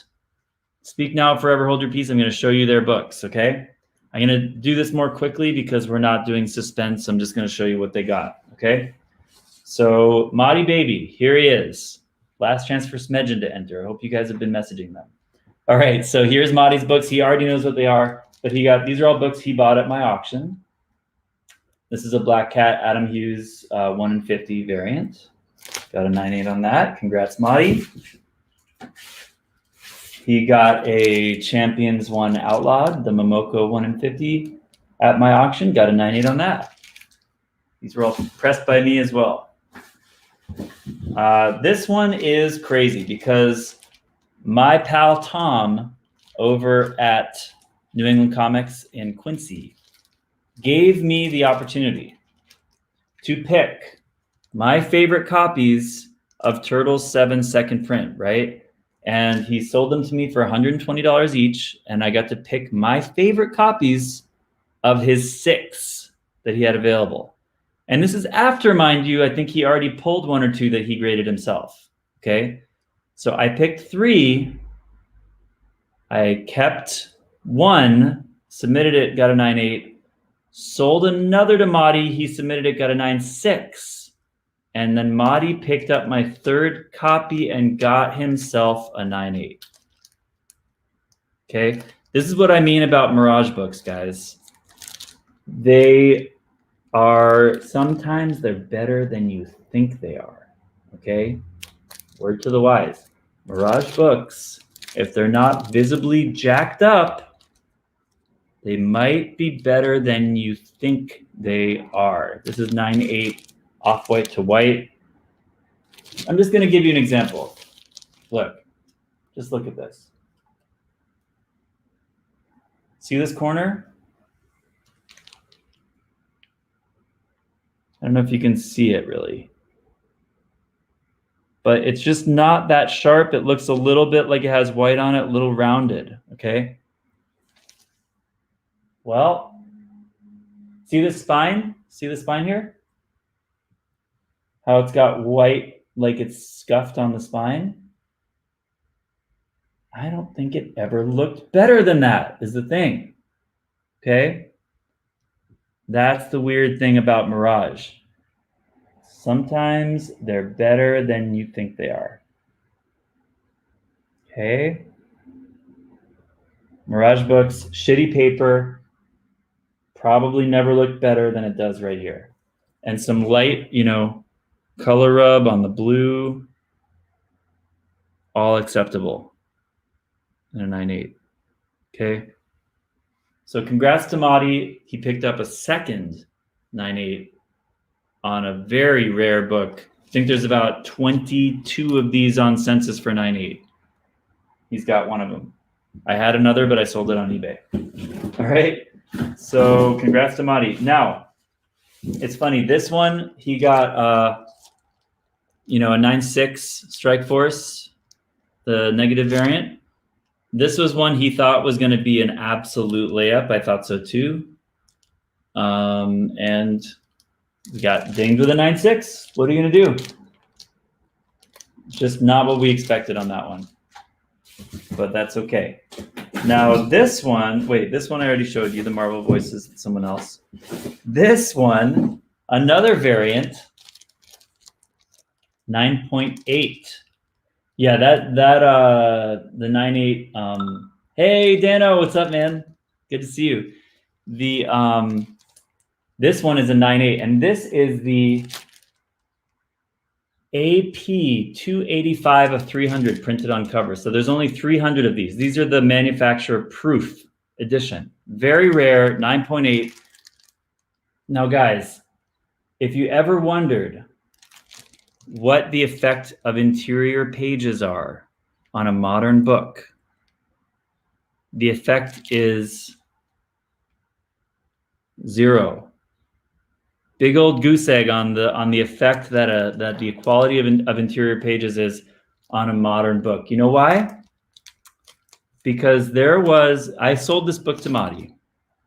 speak now, forever hold your peace. I'm going to show you their books, okay? I'm going to do this more quickly because we're not doing suspense. I'm just going to show you what they got, okay? So, Matty Baby, here he is. Last chance for Smedgen to enter. I hope you guys have been messaging them. All right, so here's Matty's books. He already knows what they are, but these are all books he bought at my auction. This is a Black Cat Adam Hughes 1 in 50 variant. Got a 9.8 on that. Congrats, Matty. He got a Champions 1 Outlawed, the Momoko 1 in 50 at my auction. Got a 9.8 on that. These were all pressed by me as well. This one is crazy because my pal Tom over at New England Comics in Quincy gave me the opportunity to pick my favorite copies of Turtles 7 second print, right? And he sold them to me for $120 each, and I got to pick my favorite copies of his 6 that he had available. And this is after, mind you, I think he already pulled 1 or 2 that he graded himself, okay? So I picked 3. I kept 1, submitted it, got a 9.8, sold another to Matty, he submitted it, got a 9.6, and then Matty picked up my 3rd copy and got himself a 9.8. Okay, this is what I mean about Mirage books, guys. They are, sometimes they're better than you think they are, okay? Word to the wise. Mirage books, if they're not visibly jacked up, they might be better than you think they are. This is 9.8 off-white to white. I'm just going to give you an example. Look, just look at this. See this corner? I don't know if you can see it really, but it's just not that sharp. It looks a little bit like it has white on it, a little rounded, okay? Well, see this spine? See the spine here? How it's got white, like it's scuffed on the spine? I don't think it ever looked better than that, is the thing, okay? That's the weird thing about Mirage. Sometimes they're better than you think they are. Okay? Mirage Books, shitty paper, probably never looked better than it does right here. And some light, you know, color rub on the blue, all acceptable in a 9.8. Okay. So congrats to Matty. He picked up a second 9.8 on a very rare book. I think there's about 22 of these on census for 9.8. He's got one of them. I had another, but I sold it on eBay. All right. So congrats to Matty. Now, it's funny. This one, he got, you know, a 9.6 Strike Force, the negative variant. This was one he thought was going to be an absolute layup. I thought so too. And we got dinged with a 9.6. What are you going to do? Just not what we expected on that one. But that's okay. Now this one, wait, this one I already showed you, the Marvel Voices, someone else. This one, another variant, 9.8. Yeah, the 9.8. Hey Dano, what's up, man? Good to see you. The this one is a 9.8, and this is the AP 285 of 300 printed on cover. So there's only 300 of these. These are the manufacturer proof edition. Very rare, 9.8. Now guys, if you ever wondered what the effect of interior pages are on a modern book, the effect is 0. Big old goose egg on the effect that the quality of interior pages is on a modern book. You know why? Because I sold this book to Matty.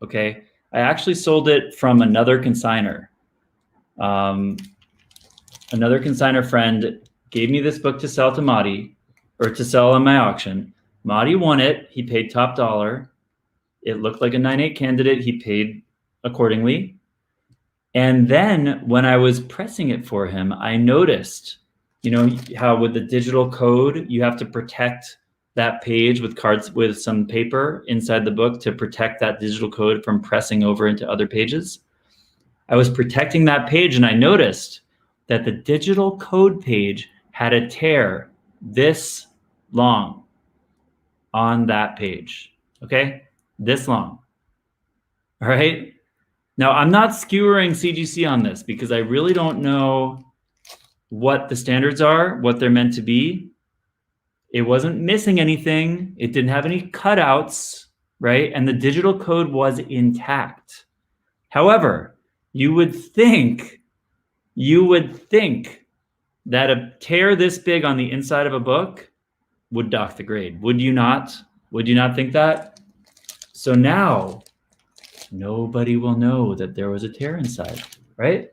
Okay, I actually sold it from another consigner. Another consigner friend gave me this book to sell to Matty, or to sell on my auction. Matty won it. He paid top dollar. It looked like a 9.8 candidate. He paid accordingly. And then when I was pressing it for him, I noticed, you know, how with the digital code, you have to protect that page with cards, with some paper inside the book to protect that digital code from pressing over into other pages. I was protecting that page and I noticed that the digital code page had a tear this long on that page, okay? This long, all right? Now, I'm not skewering CGC on this because I really don't know what the standards are, what they're meant to be. It wasn't missing anything. It didn't have any cutouts, right? And the digital code was intact. However, you would think that a tear this big on the inside of a book would dock the grade. Would you not? Would you not think that? So now, nobody will know that there was a tear inside, right?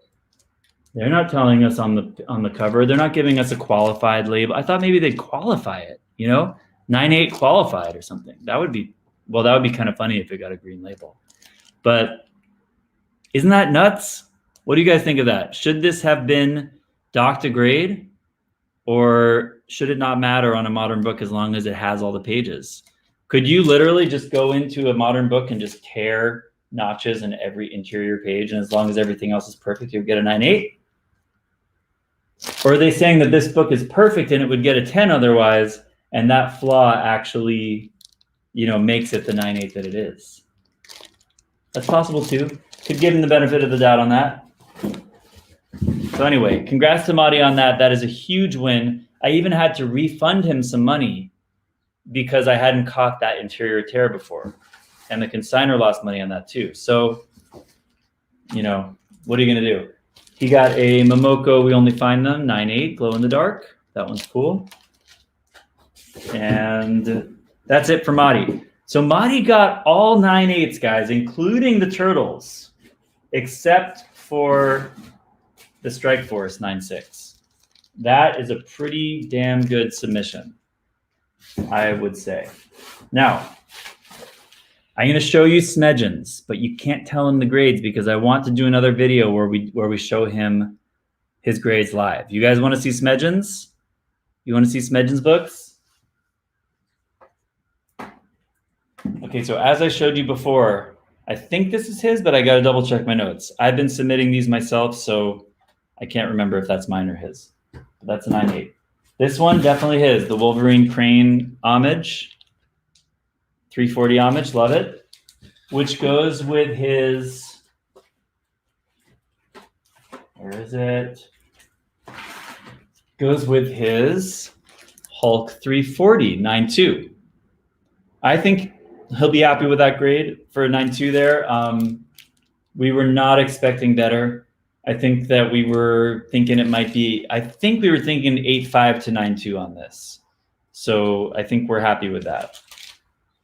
They're not telling us on the cover. They're not giving us a qualified label. I thought maybe they'd qualify it, you know, 9.8 qualified or something. That would be kind of funny if it got a green label. But isn't that nuts? What do you guys think of that? Should this have been docked a grade, or should it not matter on a modern book as long as it has all the pages? Could you literally just go into a modern book and just tear notches in every interior page, and as long as everything else is perfect, you'll get a 9.8? Or are they saying that this book is perfect and it would get a 10 otherwise, and that flaw actually, you know, makes it the 9.8 that it is? That's possible too. Could give him the benefit of the doubt on that. So anyway, congrats to Matty on that. That is a huge win. I even had to refund him some money because I hadn't caught that interior tear before. And the consigner lost money on that too. So, you know, what are you gonna do? He got a Momoko, We Only Find Them, 9.8, glow in the dark. That one's cool. And that's it for Matty. So Matty got all 9.8s, guys, including the turtles, except for the Strike Force 9.6. That is a pretty damn good submission, I would say. Now, I'm going to show you Smedgens, but you can't tell him the grades because I want to do another video where we show him his grades live. You guys want to see Smedgens? You want to see Smedgens books? Okay, so as I showed you before, I think this is his, but I got to double check my notes. I've been submitting these myself, so I can't remember if that's mine or his. But that's a 9.8. This one, definitely his, the Wolverine Crane homage. 340 homage, love it. Which goes with his, where is it? Goes with his Hulk 340, 9.2. I think he'll be happy with that grade for a 9.2 there. We were not expecting better. I think that we were thinking it might be, I think we were thinking 8.5 to 9.2 on this. So I think we're happy with that.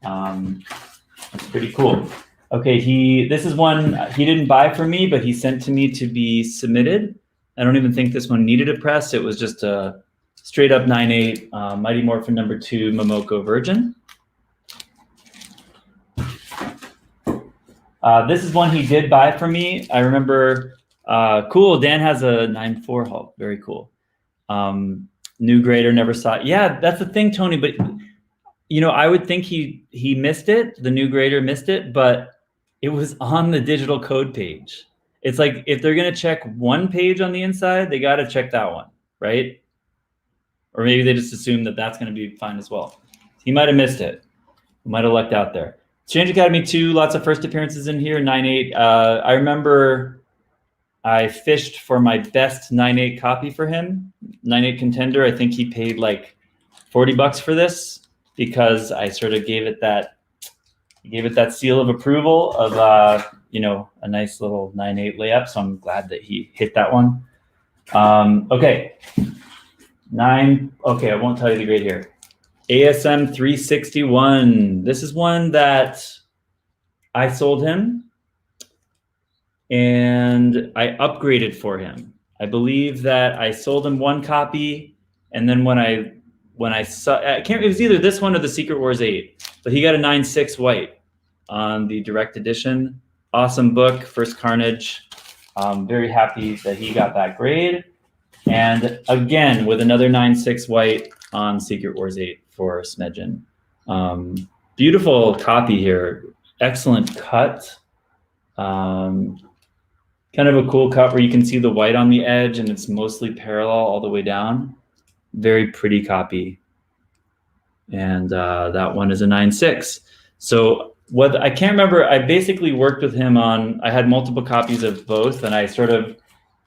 That's pretty cool. Okay, this is one he didn't buy for me, but he sent to me to be submitted. I don't even think this one needed a press. It was just a straight up 9.8 Mighty Morphin number 2 Momoko Virgin. This is one he did buy for me. I remember, cool, Dan has a 9.4 Hulk, very cool. New grader, never saw it. Yeah, that's the thing, Tony, but you know, I would think he missed it, the new grader missed it, but it was on the digital code page. It's like, if they're gonna check one page on the inside, they gotta check that one, right? Or maybe they just assume that that's gonna be fine as well. He might've missed it. He might've lucked out there. Strange Academy 2, lots of first appearances in here, 9.8. I remember I fished for my best 9.8 copy for him, 9.8 contender. I think he paid like 40 bucks for this because I sort of gave it that seal of approval of, you know, a nice little 9.8 layup. So I'm glad that he hit that one. Okay, okay, I won't tell you the grade here. ASM 361. This is one that I sold him and I upgraded for him. I believe that I sold him one copy, and then when I saw, it was either this one or the Secret Wars 8, but he got a 9.6 white on the direct edition. Awesome book, First Carnage. Very happy that he got that grade. And again, with another 9.6 white on Secret Wars 8 for Smedjan. Beautiful copy here. Excellent cut. Kind of a cool cut where you can see the white on the edge and it's mostly parallel all the way down. Very pretty copy. And that one is a 9.6. So what I can't remember, I basically worked with him on, I had multiple copies of both, and I sort of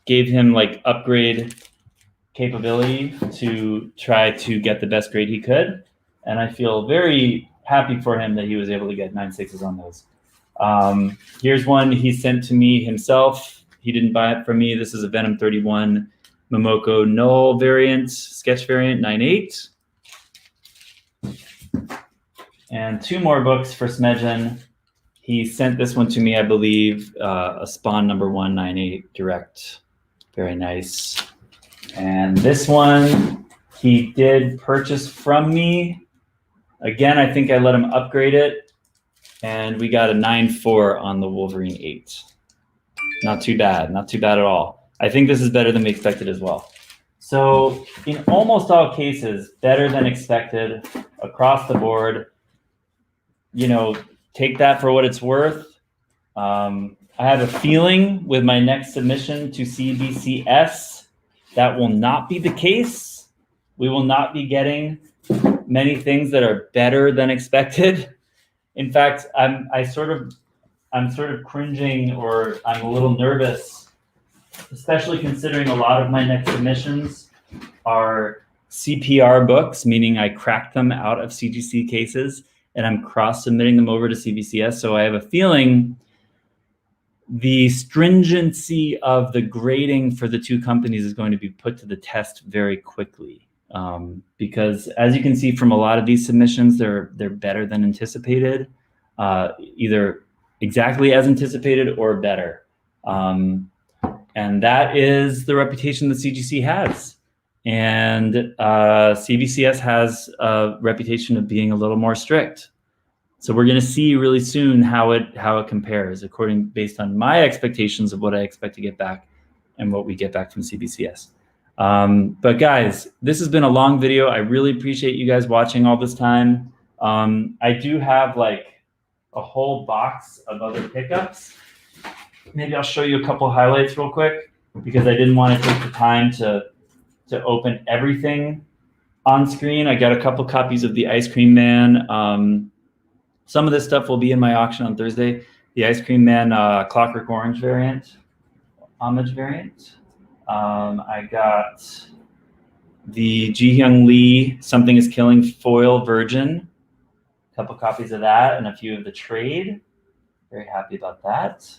gave him like upgrade capability to try to get the best grade he could. And I feel very happy for him that he was able to get 9.6s on those. Here's one he sent to me himself. He didn't buy it from me. This is a Venom 31 Momoko Null variant, sketch variant, 9.8. And two more books for Smedjan. He sent this one to me, I believe, a Spawn number 1, 9.8 direct. Very nice. And this one he did purchase from me. Again, I think I let him upgrade it. And we got a 9.4 on the Wolverine 8. Not too bad, not too bad at all. I think this is better than we expected as well. So in almost all cases, better than expected across the board. You know, take that for what it's worth. I have a feeling with my next submission to CBCS, that will not be the case. We will not be getting many things that are better than expected. In fact, I'm sort of cringing, or I'm a little nervous, especially considering a lot of my next submissions are CPR books, meaning I cracked them out of CGC cases and I'm cross-submitting them over to CBCS. So I have a feeling the stringency of the grading for the two companies is going to be put to the test very quickly. Because as you can see from a lot of these submissions, they're better than anticipated, either exactly as anticipated or better. And that is the reputation that CGC has. And CBCS has a reputation of being a little more strict. So we're going to see really soon how it compares, based on my expectations of what I expect to get back and what we get back from CBCS. But guys, this has been a long video. I really appreciate you guys watching all this time. I do have like a whole box of other pickups. Maybe I'll show you a couple highlights real quick because I didn't want to take the time to open everything on screen. I got a couple copies of the Ice Cream Man. Some of this stuff will be in my auction on Thursday. The Ice Cream Man Clockwork Orange variant, homage variant. I got the Ji-Hyung Lee Something is Killing foil version. A couple copies of that and a few of the trade. Very happy about that.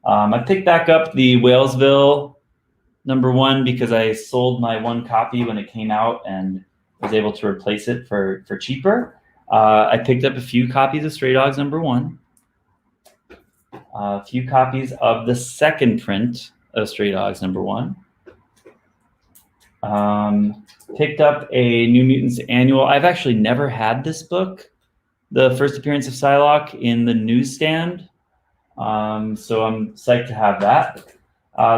I picked back up the Whalesville #1 because I sold my one copy when it came out and was able to replace it for cheaper. I picked up a few copies of Stray Dogs #1. A few copies of the second print of Stray Dogs #1. Picked up a New Mutants annual. I've actually never had this book, the first appearance of Psylocke, in the newsstand. So I'm psyched to have that.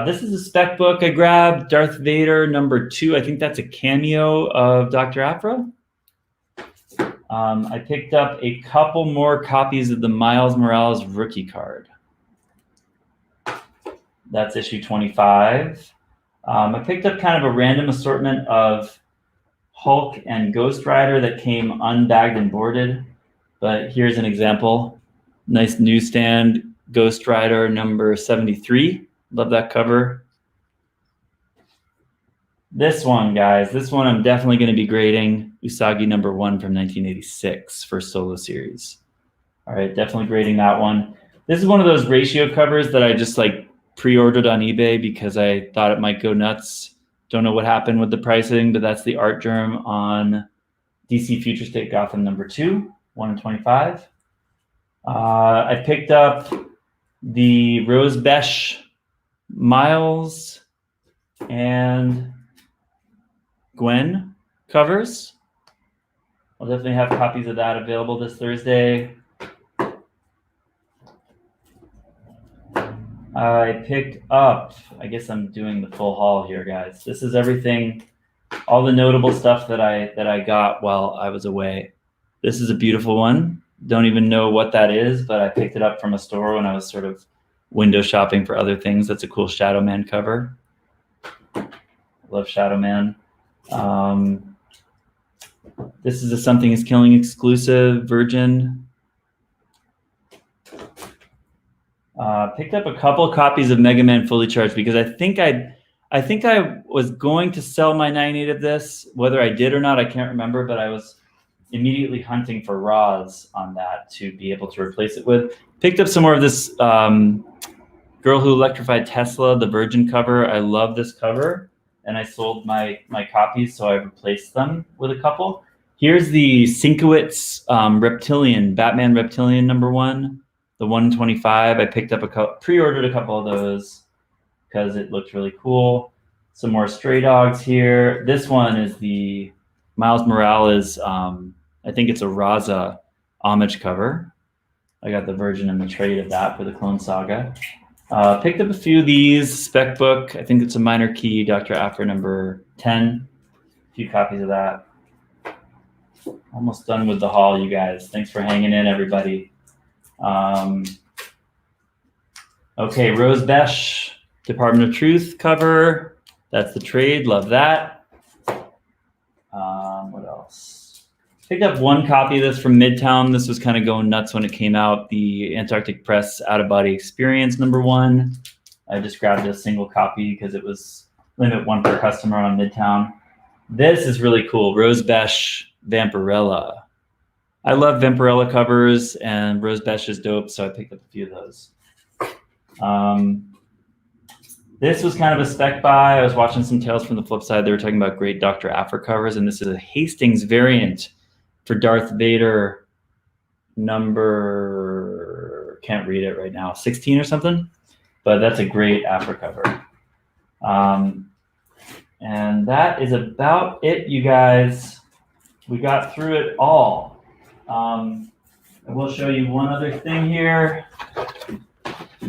This is a spec book I grabbed, Darth Vader #2. I think that's a cameo of Dr. Aphra. I picked up a couple more copies of the Miles Morales rookie card. That's issue 25. I picked up kind of a random assortment of Hulk and Ghost Rider that came unbagged and boarded. But here's an example. Nice newsstand Ghost Rider #73. Love that cover. This one, guys, this one I'm definitely going to be grading. Usagi #1 from 1986, first solo series. All right, definitely grading that one. This is one of those ratio covers that I just like pre-ordered on eBay because I thought it might go nuts. Don't know what happened with the pricing, but that's the art germ on DC Future State Gotham #2, 1 in 25. I picked up the Rose Besh Miles and Gwen covers. I'll definitely have copies of that available this Thursday. I picked up, I guess I'm doing the full haul here, guys. This is everything, all the notable stuff that I got while I was away. This is a beautiful one. Don't even know what that is, but I picked it up from a store when I was sort of window shopping for other things. That's a cool Shadow Man cover. Love Shadow Man. This is a Something is Killing exclusive Virgin. Picked up a couple copies of Mega Man Fully Charged because I think I was going to sell my 9.8 of this. Whether I did or not, I can't remember, but I was immediately hunting for Raws on that to be able to replace it with. Picked up some more of this Girl Who Electrified Tesla, the Virgin cover. I love this cover, and I sold my copies, so I replaced them with a couple. Here's the Sienkiewicz Reptilian, Batman Reptilian #1, the 1 in 25. I picked up pre-ordered a couple of those because it looked really cool. Some more Stray Dogs here. This one is the Miles Morales, I think it's a Raza homage cover. I got the Virgin and the trade of that for the Clone Saga. Picked up a few of these, spec book. I think it's a Minor Key, Dr. Aphra #10. A few copies of that. Almost done with the haul, you guys. Thanks for hanging in, everybody. Okay, Rose Besh, Department of Truth cover. That's the trade. Love that. What else? Picked up one copy of this from Midtown. This was kind of going nuts when it came out. The Antarctic Press Out of Body Experience #1. I just grabbed a single copy because it was limit 1 per customer on Midtown. This is really cool. Rose Besh Vampirella. I love Vampirella covers, and Rose Besh is dope, so I picked up a few of those. This was kind of a spec buy. I was watching some Tales from the Flip Side. They were talking about great Dr. Aphra covers, and this is a Hastings variant for Darth Vader can't read it right now, 16 or something, but that's a great Aphra cover. And that is about it, you guys. We got through it all. I will show you one other thing here.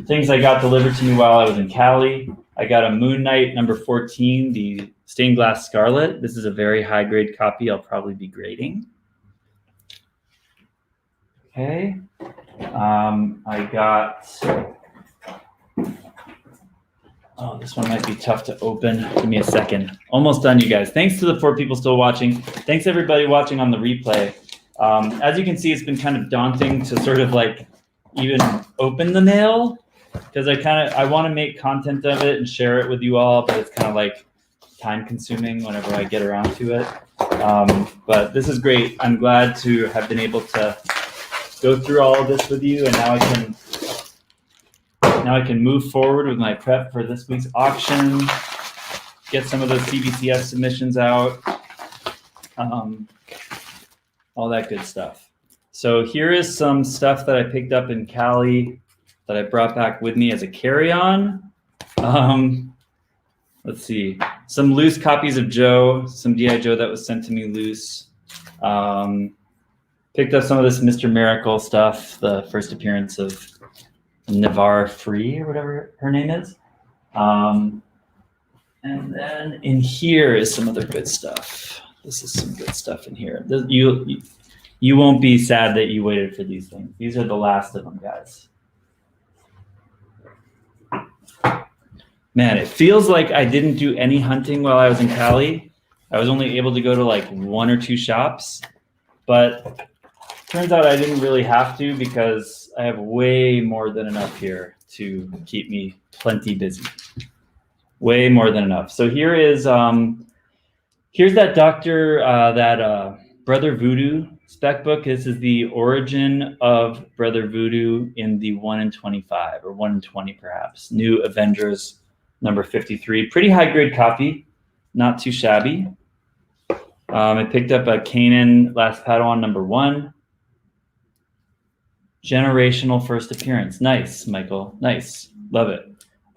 Things I got delivered to me while I was in Cali. I got a Moon Knight #14, the Stained Glass Scarlet. This is a very high grade copy I'll probably be grading. Okay. I got, oh, this one might be tough to open. Give me a second. Almost done, you guys. Thanks to the 4 people still watching. Thanks everybody watching on the replay. As you can see, it's been kind of daunting to sort of like even open the mail because I want to make content of it and share it with you all, but it's kind of like time consuming whenever I get around to it. But this is great. I'm glad to have been able to go through all of this with you, and now I can move forward with my prep for this week's auction, get some of those CBCS submissions out, all that good stuff. So here is some stuff that I picked up in Cali that I brought back with me as a carry-on. Let's see, some loose copies of Joe, some G.I. Joe that was sent to me loose. Picked up some of this Mr. Miracle stuff, the first appearance of Navarre Free or whatever her name is. And then in here is some other good stuff. This is some good stuff in here. You won't be sad that you waited for these things. These are the last of them, guys. Man, it feels like I didn't do any hunting while I was in Cali. I was only able to go to like 1 or 2 shops, but turns out I didn't really have to because I have way more than enough here to keep me plenty busy. Way more than enough. So here is, here's that Brother Voodoo spec book. This is the origin of Brother Voodoo in the 1 in 25 or 1 in 20 perhaps. New Avengers number 53. Pretty high grade copy, not too shabby. I picked up a Kanan Last Padawan number 1. Generational first appearance. Nice, Michael. Nice. Love it.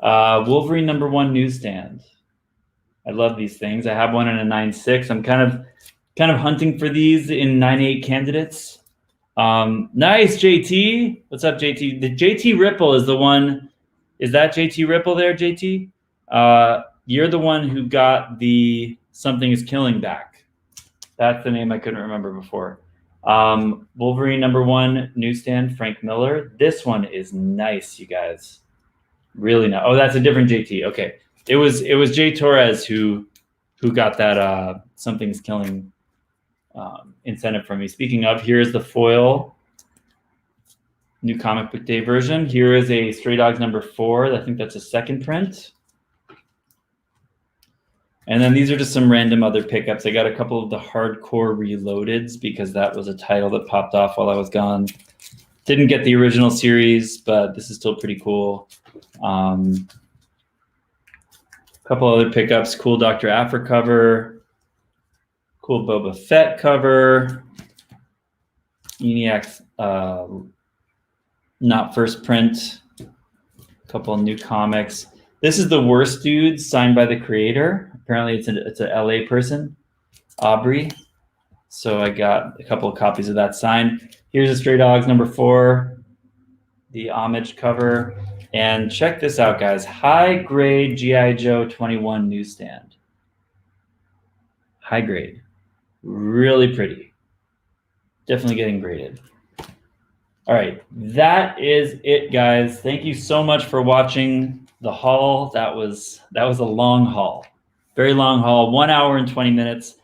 Wolverine number 1 Newsstand. I love these things. I have one in a 9.6. I'm kind of hunting for these in 9.8 candidates. Nice, JT. What's up, JT? The JT Ripple is the one. Is that JT Ripple there, JT? You're the one who got the Something is Killing back. That's the name I couldn't remember before. Wolverine number 1 Newsstand, Frank Miller. This one is nice, you guys. Really nice. Oh, that's a different JT. Okay. It was Jay Torres who got that Something's Killing incentive from me. Speaking of, here's the foil new comic book day version. Here is a Stray Dogs number 4. I think that's a second print. And then these are just some random other pickups. I got a couple of the Hardcore Reloadeds because that was a title that popped off while I was gone. Didn't get the original series, but this is still pretty cool. Couple other pickups, cool Dr. Aphra cover, cool Boba Fett cover, ENIAC's not first print, a couple of new comics. This is The Worst Dudes, signed by the creator. Apparently it's a LA person, Aubrey. So I got a couple of copies of that signed. Here's a Stray Dogs number 4, the homage cover. And check this out, guys. High grade G.I. Joe 21 Newsstand. High grade. Really pretty. Definitely getting graded. All right. That is it, guys. Thank you so much for watching the haul. That was a long haul. Very long haul. 1 hour and 20 minutes.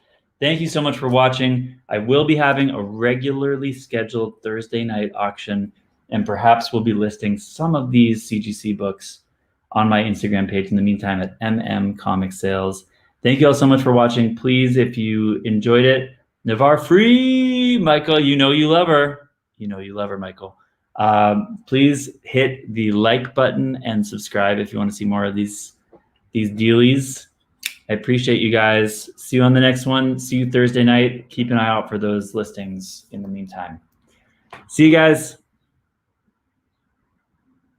Thank you so much for watching. I will be having a regularly scheduled Thursday night auction, and perhaps we'll be listing some of these CGC books on my Instagram page in the meantime at MM Comic Sales. Thank you all so much for watching. Please, if you enjoyed it, Navarre Free, Michael, you know you love her. You know you love her, Michael. Please hit the like button and subscribe if you want to see more of these dealies. I appreciate you guys. See you on the next one. See you Thursday night. Keep an eye out for those listings in the meantime. See you guys.